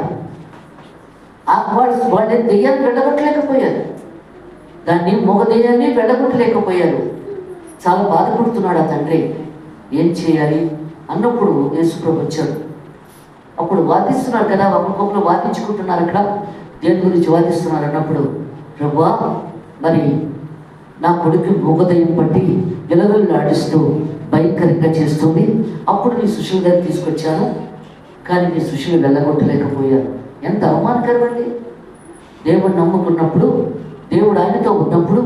వాళ్ళని దెయ్యాన్ని వెళ్ళగొట్టలేకపోయారు, దాన్ని మూగదయ్యాన్ని వెళ్ళగొట్టలేకపోయారు. చాలా బాధపడుతున్నాడు ఆ తండ్రి. ఏం చేయాలి అన్నప్పుడు యేసుప్రభు వచ్చాడు. అప్పుడు వాదిస్తున్నారు కదా, ఒకరికొకరు వాదించుకుంటున్నారు అక్కడ. దేని గురించి వాదిస్తున్నారు అన్నప్పుడు, ప్రభువా, మరి నా కొడుకు మూగదయ్యం పట్టి విలవెల్లు ఆడిస్తూ భయంకరంగా చేస్తుంది. అప్పుడు నీ శిష్యుల దగ్గర తీసుకొచ్చాను, కానీ నీ శిష్యులు వెళ్ళగొట్టలేకపోయారు. ఎంత అవమానకరం అండి. దేవుడు నమ్ముకున్నప్పుడు, దేవుడు ఆయనతో ఉన్నప్పుడు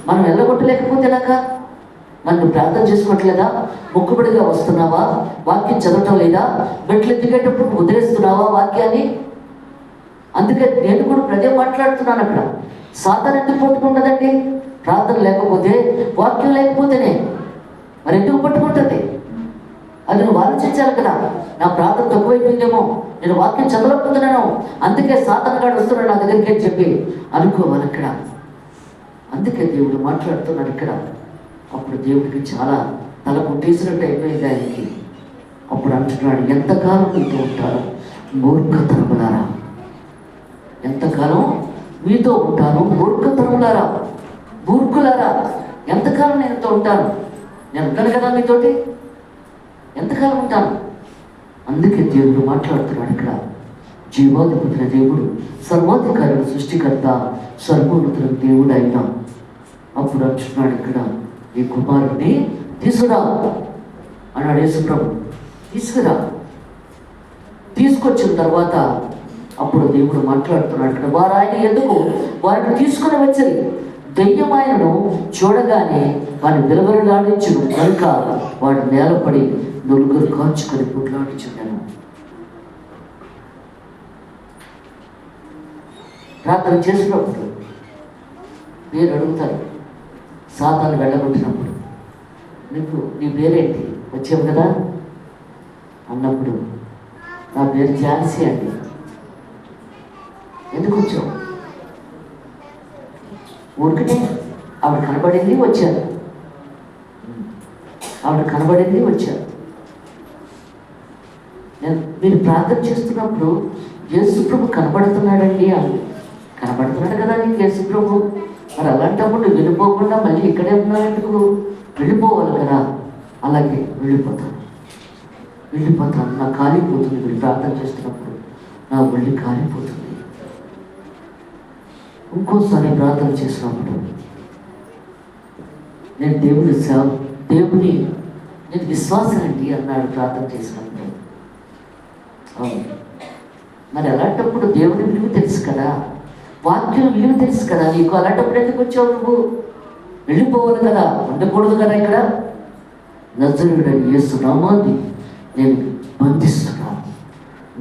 మనం వెళ్ళగొట్టలేకపోతే ఎలాగా? నన్ను ప్రార్థన చేసుకోవట్లేదా? మొక్కుబడిగా వస్తున్నావా? వాక్యం చదవటం లేదా? మెట్లు దిగేటప్పుడు వదిలేస్తున్నావా వాక్యాన్ని? అందుకే నేను కూడా ప్రజే మాట్లాడుతున్నాను అక్కడ. సాతాను ఎందుకు పట్టుకుంటుందండి? ప్రార్థన లేకపోతే, వాక్యం లేకపోతేనే. మరి ఎందుకు పట్టుకుంటుంది? అది నువ్వు ఆలోచించాలి కదా. నా ప్రార్థన తక్కువైపోయిందేమో, నేను వాక్యం చదవకపోతున్నాను, అందుకే సాతాను గాడు వస్తున్నాడు నా దగ్గరికి అని చెప్పి అనుకోవాలి అక్కడ. అందుకే దేవుడు మాట్లాడుతున్నాడు ఇక్కడ. అప్పుడు దేవుడికి చాలా తల కొట్టేసినట్టు అయిపోయింది ఆయనకి. అప్పుడు అంటున్నాడు, ఎంతకాలం నీతో ఉంటారు మూర్ఖతరములారా. ఎంతకాలం మీతో ఉంటాను మూర్ఖతరులారా, మూర్ఖులారా, ఎంతకాలం నేను ఉంటాను? నేను ఉంటాను కదా మీతోటి, ఎంతకాలం ఉంటాను? అందుకే దేవుడు మాట్లాడుతున్నాడు ఇక్కడ. జీవాధిపతుల దేవుడు, సర్వాధికారుల సృష్టికర్త, సర్వోన్నతుల దేవుడు అయినా అప్పుడు అంటున్నాడు ఇక్కడ, ఈ కుమారుడిని తీసుకురా అన్నాడు యేసుప్రభు. తీసుకురా. తీసుకొచ్చిన తర్వాత అప్పుడు దేవుడు మాట్లాడుతున్నాడు ఇక్కడ, వారు ఆయన ఎందుకు వారిని తీసుకుని వచ్చారు. దెయ్యం ఆయనను చూడగానే వారిని విలవిలలాడించును కనుక వాడు నేలపడి నలుగురు కాల్చుకొని పుట్లాడించున్నాను. ప్రార్థన చేసినప్పుడు మీరు అడుగుతారు, సాతాను వెళ్ళగొట్టినప్పుడు నీ పేరేంటి? వచ్చావు కదా అన్నప్పుడు నా పేరు ఝాన్సీ అండి. ఎందుకు వచ్చావు? ఊరికనే ఆవిడ కనబడింది వచ్చారు, ఆవిడ కనబడింది వచ్చారు. మీరు ప్రార్థన చేస్తున్నప్పుడు యేసుప్రభు కనబడుతున్నాడండి అని, కనబడుతున్నాడు కదా నీకు యేసుప్రభు. మరి అలాంటప్పుడు వెళ్ళిపోకుండా మళ్ళీ ఇక్కడే ఉన్నాడు, వెళ్ళిపోవాలి కదా. అలాగే వెళ్ళిపోతాను, నా కాలిపోతుంది. మీరు ప్రార్థన చేస్తున్నప్పుడు నా ఒళ్ళు కాలిపోతుంది. ఇంకోసారి ప్రార్థన చేసినప్పుడు నేను దేవుని నేను విశ్వాసం అండి అన్నాడు ప్రార్థన చేసినప్పుడు. అవును, మరి అలాంటప్పుడు దేవుని విలువ తెలుసు కదా, వాక్యం విలువ తెలుసు కదా నీకు. అలాంటప్పుడు ఎందుకు వచ్చావు నువ్వు? వెళ్ళిపోవాలి కదా, ఉండకూడదు కదా. ఇక్కడ నజరేయుడైన యేసు నామాన్ని నేను బంధిస్తున్నాను.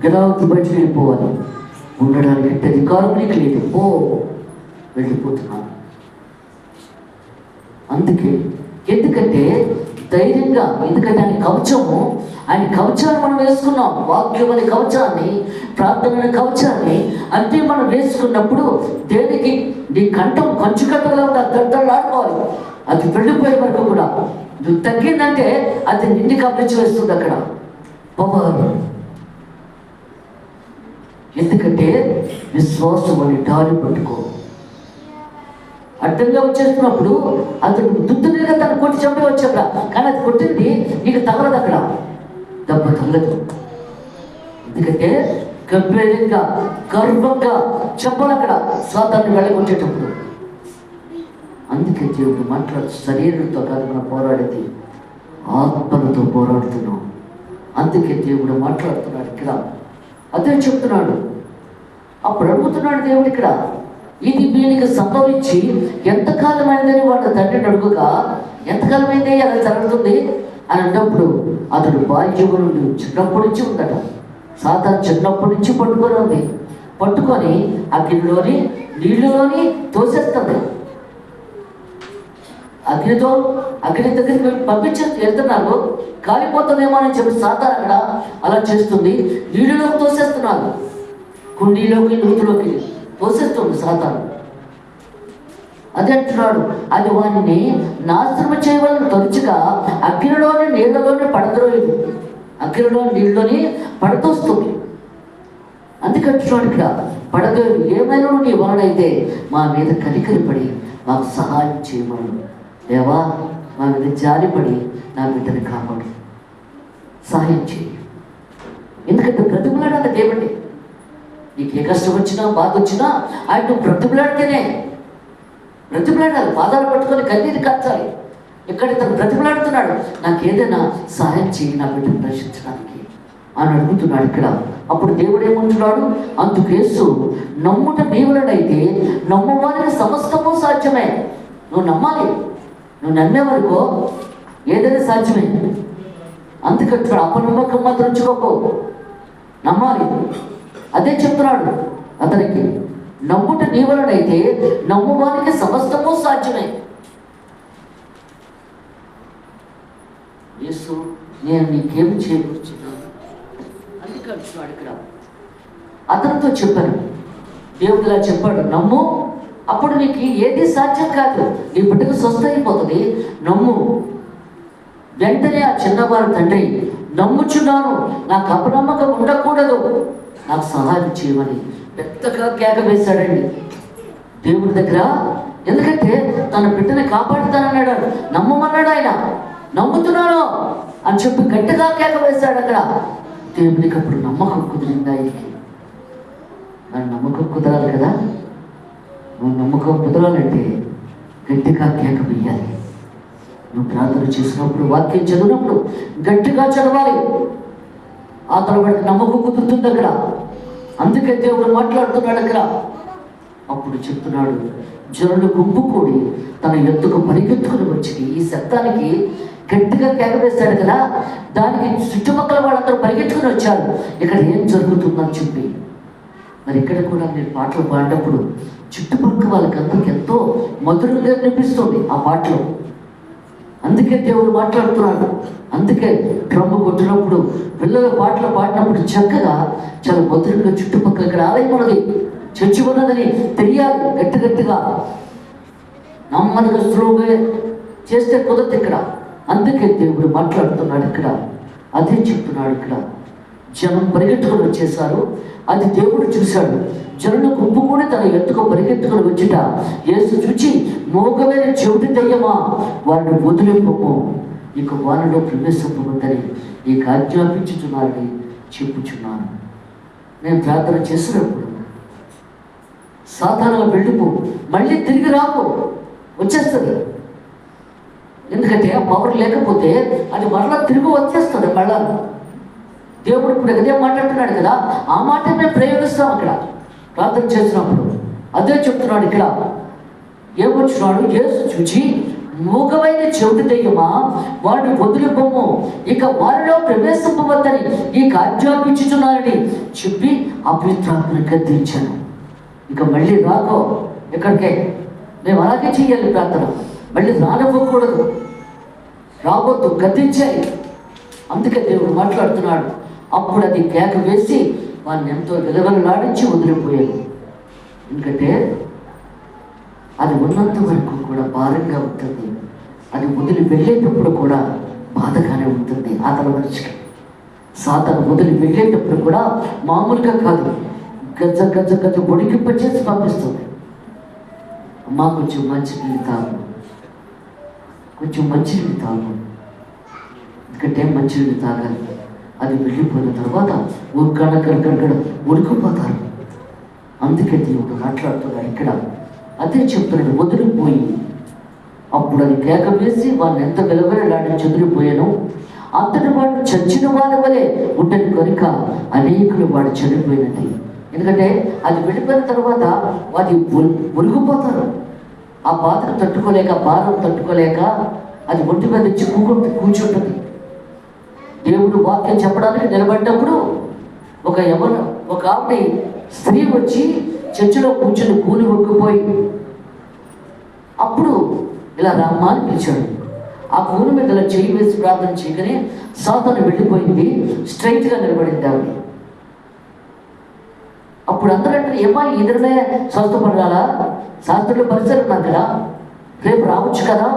గలావుకి బయటికి వెళ్ళిపోవాలి, ఉండడానికి అంటే అధికారం నీకు లేదు, పో, వెళ్ళిపోతున్నాను. అందుకే ఎందుకంటే ధైర్యంగా, ఎందుకంటే ఆయన కవచాన్ని మనం వేసుకున్నాం. వాక్యం అనే కవచాన్ని, ప్రార్థన అనే కవచాన్ని అంటే మనం వేసుకున్నప్పుడు దేనికి నీ కంఠం కంచు కట్టలో ఉండాలి, దద్దలాడుకోవాలి. అది వెళ్ళిపోయే వరకు కూడా నువ్వు తగ్గిందంటే అది నిన్ను కవరించి వేస్తుంది అక్కడ పవర్. ఎందుకంటే విశ్వాసం అని డాలి పట్టుకో. అడ్డంగా వచ్చేస్తున్నప్పుడు అతను దుద్దుగా తను కొట్టి చంపే వచ్చాక, కానీ అది కొట్టింది నీకు తగలదు, అక్కడ దెబ్బ తగలదు. ఎందుకంటే గంభీరంగా గర్వంగా చెప్పాలి అక్కడ సాతాన్ని వెళ్ళగొట్టేటప్పుడు. అందుకే దేవుడు మాట్లాడు, శరీరంతో కాదు మనం పోరాడేది, ఆత్మలతో పోరాడుతున్నాం. అందుకే దేవుడు మాట్లాడుతున్నాడు ఇక్కడ, అదే చెప్తున్నాడు. అప్పుడు అడుగుతున్నాడు దేవుడు ఇక్కడ, ఇది వీనికి సంభవించి ఎంతకాలమైందని వాడు తండ్రిని అడుగుగా, ఎంతకాలమైంది అలా జరుగుతుంది అని అన్నప్పుడు అతడు బాల్యము నుండి చిన్నప్పటి నుంచి ఉందట. సాతాను చిన్నప్పటి నుంచి పట్టుకొని ఉంది. పట్టుకొని అగ్నిలోని నీళ్ళలోని తోసేస్తుంది. అగ్ని దగ్గరికి పంపించి వెళ్తున్నారు, కాలిపోతుందేమో అని చెప్పి సాతాను అక్కడ అలా చేస్తుంది. నీళ్ళలోకి తోసేస్తున్నారు, కుండీలోకి నూతిలోకి తోసేస్తుంది సాతాను. అదే అంటున్నాడు, అది వారిని నాశనం చేయవాలని తరచుగా అగ్నిలోని నీళ్ళలోనే పడద్రోయదు, అగ్నిలోని నీళ్ళలోని పడతోస్తుంది. అందుకంటున్నాడు ఇక్కడ, పడద్రోయదు. ఏమైనా నీ వాడైతే మా మీద కనికరిపడి మాకు సహాయం చేయమను. దేవా, మా మీద జాలిపడి నా బిడ్డని కాపాడు, సహాయం చేయి. ఎందుకంటే బ్రతుకులాడాలి దేవుడి. నీకు ఏ కష్టం వచ్చినా బాధ వచ్చినా ఆయన నువ్వు బ్రతుకులాడితేనే, బ్రతుకులాడాలి. పాదాలు పట్టుకొని కన్నీరు కాచాలి. ఇక్కడ తను బ్రతుకులాడుతున్నాడు, నాకు ఏదైనా సహాయం చేయి నా బిడ్డను రక్షించడానికి అని అడుగుతున్నాడు ఇక్కడ. అప్పుడు దేవుడు ఏమంటున్నాడు, అందుకు యేసు, నమ్ముట నీవులనైతే నమ్మవారికి సమస్తము సాధ్యమే. నువ్వు నమ్మాలి, నువ్వు నమ్మే వరకు ఏదైనా సాధ్యమే. అందుకంటున్నాడు, అపనమ్మకం మాత్రం ఉంచుకోకు, నమ్మాలి. అదే చెప్తున్నాడు అతనికి, నమ్ముట నీవలనైతే నమ్మువానికి సమస్తము సాధ్యమే. యేసు, నేను నీకేమి చేయవచ్చున్నాను అందుకే అంటున్నాడు ఇక్కడ. అతనితో చెప్పాను, దేవుడు ఇలా చెప్పాడు, నమ్ము, అప్పుడు నీకు ఏది సాధ్యం కాదు, నీ బిడ్డకు స్వస్థ అయిపోతుంది, నమ్ము. వెంటనే ఆ చిన్నవారు తండ్రి, నమ్ముచున్నాను, నాకు అపనమ్మకం ఉండకూడదు, నాకు సహాయం చేయమని పెద్దగా కేక వేశాడండి దేవుడి దగ్గర. ఎందుకంటే తన బిడ్డని కాపాడుతానన్నాడు, నమ్మమన్నాడు ఆయన. నమ్ముతున్నాను అని చెప్పి గట్టిగా కేక వేశాడు అక్కడ. దేవునికి అప్పుడు నమ్మకం కుదిరింది ఆయనకి. నాకు నమ్మకం కుదరాలి కదా, నువ్వు నమ్మకం కుదరాలంటే గట్టిగా కేక వేయాలి. నువ్వు ప్రార్థన చేసినప్పుడు, వాక్యం చదివినప్పుడు గట్టిగా చదవాలి. ఆ తర్వాత నమ్మకం కుదురుతుంది అక్కడ. అందుకే దేవుడు మాట్లాడుతున్నాడు అక్కడ. అప్పుడు చెప్తున్నాడు, జనులు గుంపు కూడి తన ఎత్తుకు పరిగెత్తుకుని వచ్చి, ఈ శబ్దానికి గట్టిగా కేక వేశాడు కదా, దానికి చుట్టుపక్కల వాళ్ళందరూ పరిగెత్తుకుని వచ్చారు, ఇక్కడ ఏం జరుగుతుందని చెప్పి. మరి ఇక్కడ కూడా మీరు పాటలు పాడినప్పుడు చుట్టుపక్కల వాళ్ళకి అందరికి ఎంతో మధురంగా అనిపిస్తుంది ఆ పాటలు. అందుకే దేవుడు మాట్లాడుతున్నాడు. అందుకే డ్రమ్ము కొట్టినప్పుడు, పిల్లల పాటలు పాడినప్పుడు చక్కగా చాలా మధురంగా చుట్టుపక్కల ఇక్కడ ఆలయం ఉన్నది, చర్చి ఉన్నదని తెలియాలి. గట్టిగా నమ్మదిగా స్లోగా చేస్తే కుదరదు ఇక్కడ. అందుకే దేవుడు మాట్లాడుతున్నాడు ఇక్కడ. అదే చెప్తున్నాడు ఇక్కడ. జనం పరిగెత్తుకొని వచ్చేసారు, అది దేవుడు చూశాడు. జనులు గుంపు కూడా తన ఎత్తుకు పరిగెత్తుకొని వచ్చిట యేసు చూచి, మోగమైన చెవిటి దయ్యమా, వారిని వదిలిపోము, ఇక వారిలో ప్రవేశింపవద్దని నీకు ఆజ్ఞాపించుచున్నారని చెప్పుచున్నాను. నేను ప్రార్థన చేసినప్పుడు సాధారణంగా వెళ్ళిపో, మళ్ళీ తిరిగి రాకు, వచ్చేస్తుంది. ఎందుకంటే ఆ పవర్ లేకపోతే అది మరలా తిరిగి వచ్చేస్తుంది. మళ్ళా దేవుడు ఇప్పుడు అదే మాట్లాడుతున్నాడు కదా, ఆ మాట మేము ప్రయోగిస్తాం అక్కడ ప్రార్థన చేసినప్పుడు. అదే చెప్తున్నాడు ఇక్కడ. ఏమొచ్చినాడు, యేసు చూచి, మూగమైన చెవిటి దయ్యమా, వాడిని వదిలిపోము, ఇక వారిలో ప్రవేశింపవద్దని నీకు ఆజ్ఞాపించుచున్నారని చెప్పి అపవిత్రాత్మను గద్దించాను. ఇక మళ్ళీ రాకో ఎక్కడికే. మేము అలాగే చెయ్యాలి ప్రార్థన. మళ్ళీ రానివ్వకూడదు, రావద్దు, గద్దించాలి. అందుకే దేవుడు మాట్లాడుతున్నాడు. అప్పుడు అది కేక వేసి వారిని ఎంతో విలువలాడించి వదిలిపోయాడు. ఎందుకంటే అది ఉన్నంత వరకు కూడా భారంగా ఉంటుంది, అది వదిలి వెళ్ళేటప్పుడు కూడా బాధగానే ఉంటుంది. అతని మనిషికి సాతాను వదిలి వెళ్ళేటప్పుడు కూడా మామూలుగా కాదు, గజ గజ గజ పొడికింపచేసి పంపిస్తుంది. అమ్మా కొంచెం మంచినీళ్ళు తాగు, కొంచెం మంచినీళ్ళు తాగు, ఎందుకంటే మంచినీళ్ళు తాగాలి. అది వెళ్ళిపోయిన తర్వాత గడగడ ఉడికిపోతారు. అందుకే దేవుడు మాట్లాడుతున్నాడు ఇక్కడ. అదే చెప్తున్నాడు, వదిలిపోయి. అప్పుడు అది కేక వేసి వాళ్ళని ఎంత విలువలాడని చదిరిపోయాను. అంతటి వాడు చచ్చిన వాడి వలె ఉండని కనుక అనేకులు వాడు చనిపోయినది. ఎందుకంటే అది వెళ్ళిపోయిన తర్వాత అది ఉరిగిపోతారు. ఆ బాధను తట్టుకోలేక, భారం తట్టుకోలేక అది ఒంటి మీద కూర్చుంటుంది. దేవుడు వాక్యం చెప్పడానికి నిలబడినప్పుడు ఒక ఆవిడ స్త్రీ వచ్చి చర్చిలో కూర్చొని కూలి ఒగ్గిపోయి, అప్పుడు ఇలా రామ్మా అని పిలిచాడు. ఆ కూలి మీద ఇలా చేయి వేసి ప్రార్థన చేయగానే సాతాను వెళ్ళిపోయింది, స్ట్రైట్గా నిలబడింది ఆవిడ. అప్పుడు అందరంటే, ఏమా ఇద్దరునే స్వస్థపడాలా, శాస్త్రులు పరిసరం ఉన్నారు కదా, రేపు రావచ్చు కదా.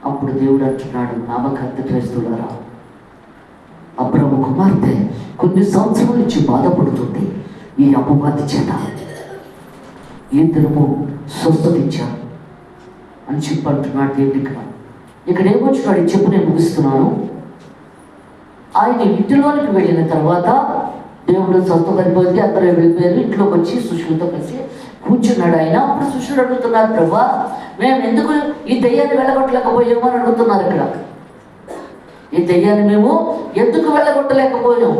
అప్పుడు దేవుడు అంటున్నాడు, నామకర్త క్రైస్తవులారా, అబ్రహాము కుమార్తె కొన్ని సంవత్సరాల నుంచి బాధపడుతుంది ఈ అపవాది చేత, ఇద్దరము స్వస్థత ఇచ్చారు అని చెప్పి అంటున్నాడు దేవుడు ఇక్కడ ఏమొచ్చినాడు చెప్పు, నేను ముగిస్తున్నాను. ఆయన ఇంటిలోనికి వెళ్ళిన తర్వాత దేవుడు స్వస్థపడిపోయింది, అందరూ వెళ్ళిపోయారు. ఇంట్లోకి వచ్చి శిష్యులతో కలిసి కూర్చున్నాడు ఆయన. అప్పుడు శిష్యులు అడుగుతున్నారు, ప్రభా మేము ఎందుకు ఈ దెయ్యాన్ని వెళ్ళగొట్టలేకపోయాము అని అడుగుతున్నారు ఇక్కడ. ఈ దెయ్యాన్ని మేము ఎందుకు వెళ్ళగొట్టలేకపోయాం,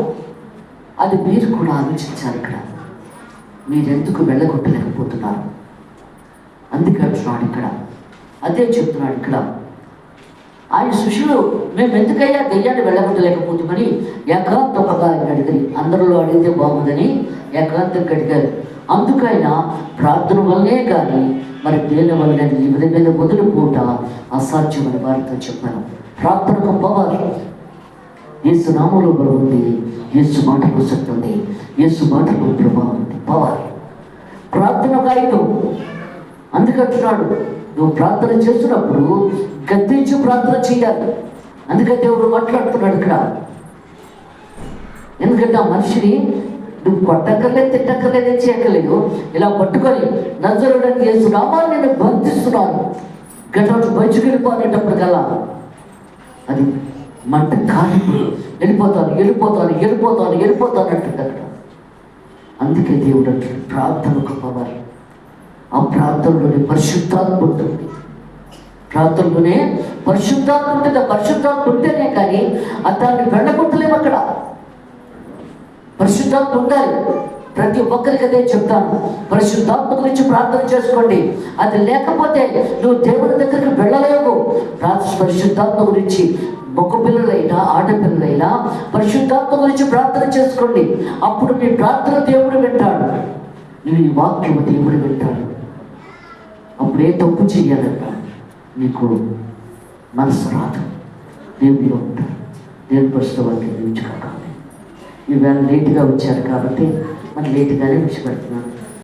అది మీరు కూడా ఆలోచించారు ఇక్కడ. మీరెందుకు వెళ్ళగొట్టలేకపోతున్నారు, అందుకే అంటున్నాడు ఇక్కడ. అదే చెప్తున్నాడు ఇక్కడ. ఆయన శిష్యులు మేము ఎందుకయ్యా దెయ్యాన్ని వెళ్ళగొట్టలేకపోతామని ఏకాంతంగా ఆయన అడిగారు. అందరిలో అడిగితే బాగుందని ఏకాంతంగా అడిగారు. అందుకైనా ప్రార్థన వల్లనే కానీ మరి దేని వల్ల ఈ విధమైన వదిలిపోట అసాధ్యమని వారితో చెప్పాను. ప్రార్థనకు పవర్, యేసు నామములో బలం ఉంది, యేసు మాటలో శక్తి ఉంది, యేసు మాటలో ప్రభావం ఉంది, పవర్. ప్రార్థన కాగితం. అందుకంటున్నాడు, నువ్వు ప్రార్థన చేస్తున్నప్పుడు గద్దించి ప్రార్థన చేయాలి. అందుకే దేవుడు మాట్లాడుతున్నాడు ఇక్కడ. ఎందుకంటే ఆ మనిషిని నువ్వు కొట్టక్కర్లేదు, తిట్టక్కర్లేదు, ఏం చేయక్కర్లేదు. ఇలా పట్టుకొని నజరుడని యేసు నామాన్ని నేను బంధిస్తున్నాను, గట్ల బయటకు వెళ్ళిపోనేటప్పటికల్లా అది మంట కాలిపోయి వెళ్ళిపోతాను అంటుంది అక్కడ. అందుకే దేవుడు అంటాడు ప్రార్థనకు పవర్. ఆ ప్రార్థనలోనే పరిశుద్ధాత్మ ఉంటుంది. ప్రార్థనలోనే పరిశుద్ధాత్మ ఉంటుంది. ఆ పరిశుద్ధాత్మ ఉంటేనే కానీ దాన్ని వెళ్ళగొట్టలేము. అక్కడ పరిశుద్ధాత్మ ఉండాలి. ప్రతి ఒక్కరికి అదే చెప్తాను, పరిశుద్ధాత్మ గురించి ప్రార్థన చేసుకోండి. అది లేకపోతే నువ్వు దేవుని దగ్గరికి వెళ్ళలేవు. పరిశుద్ధాత్మ గురించి మగ పిల్లలైనా ఆడపిల్లలైనా పరిశుద్ధాత్మ గురించి ప్రార్థన చేసుకోండి. అప్పుడు మీ ప్రార్థన దేవుడు వింటాడు, నీ వాక్యము దేవుడు వింటాడు. అప్పుడు ఏ తప్పు చెయ్యాలంట నీకు మనసు రాదు, దేవుడిలో ఉంటాడు. దేవుని పరిశుద్ధ వాక్యం గురించి కావాలి. ఈవేళ లేటుగా వచ్చారు కాబట్టి మనం లేటుగానే విడిచిపెడుతున్నాను.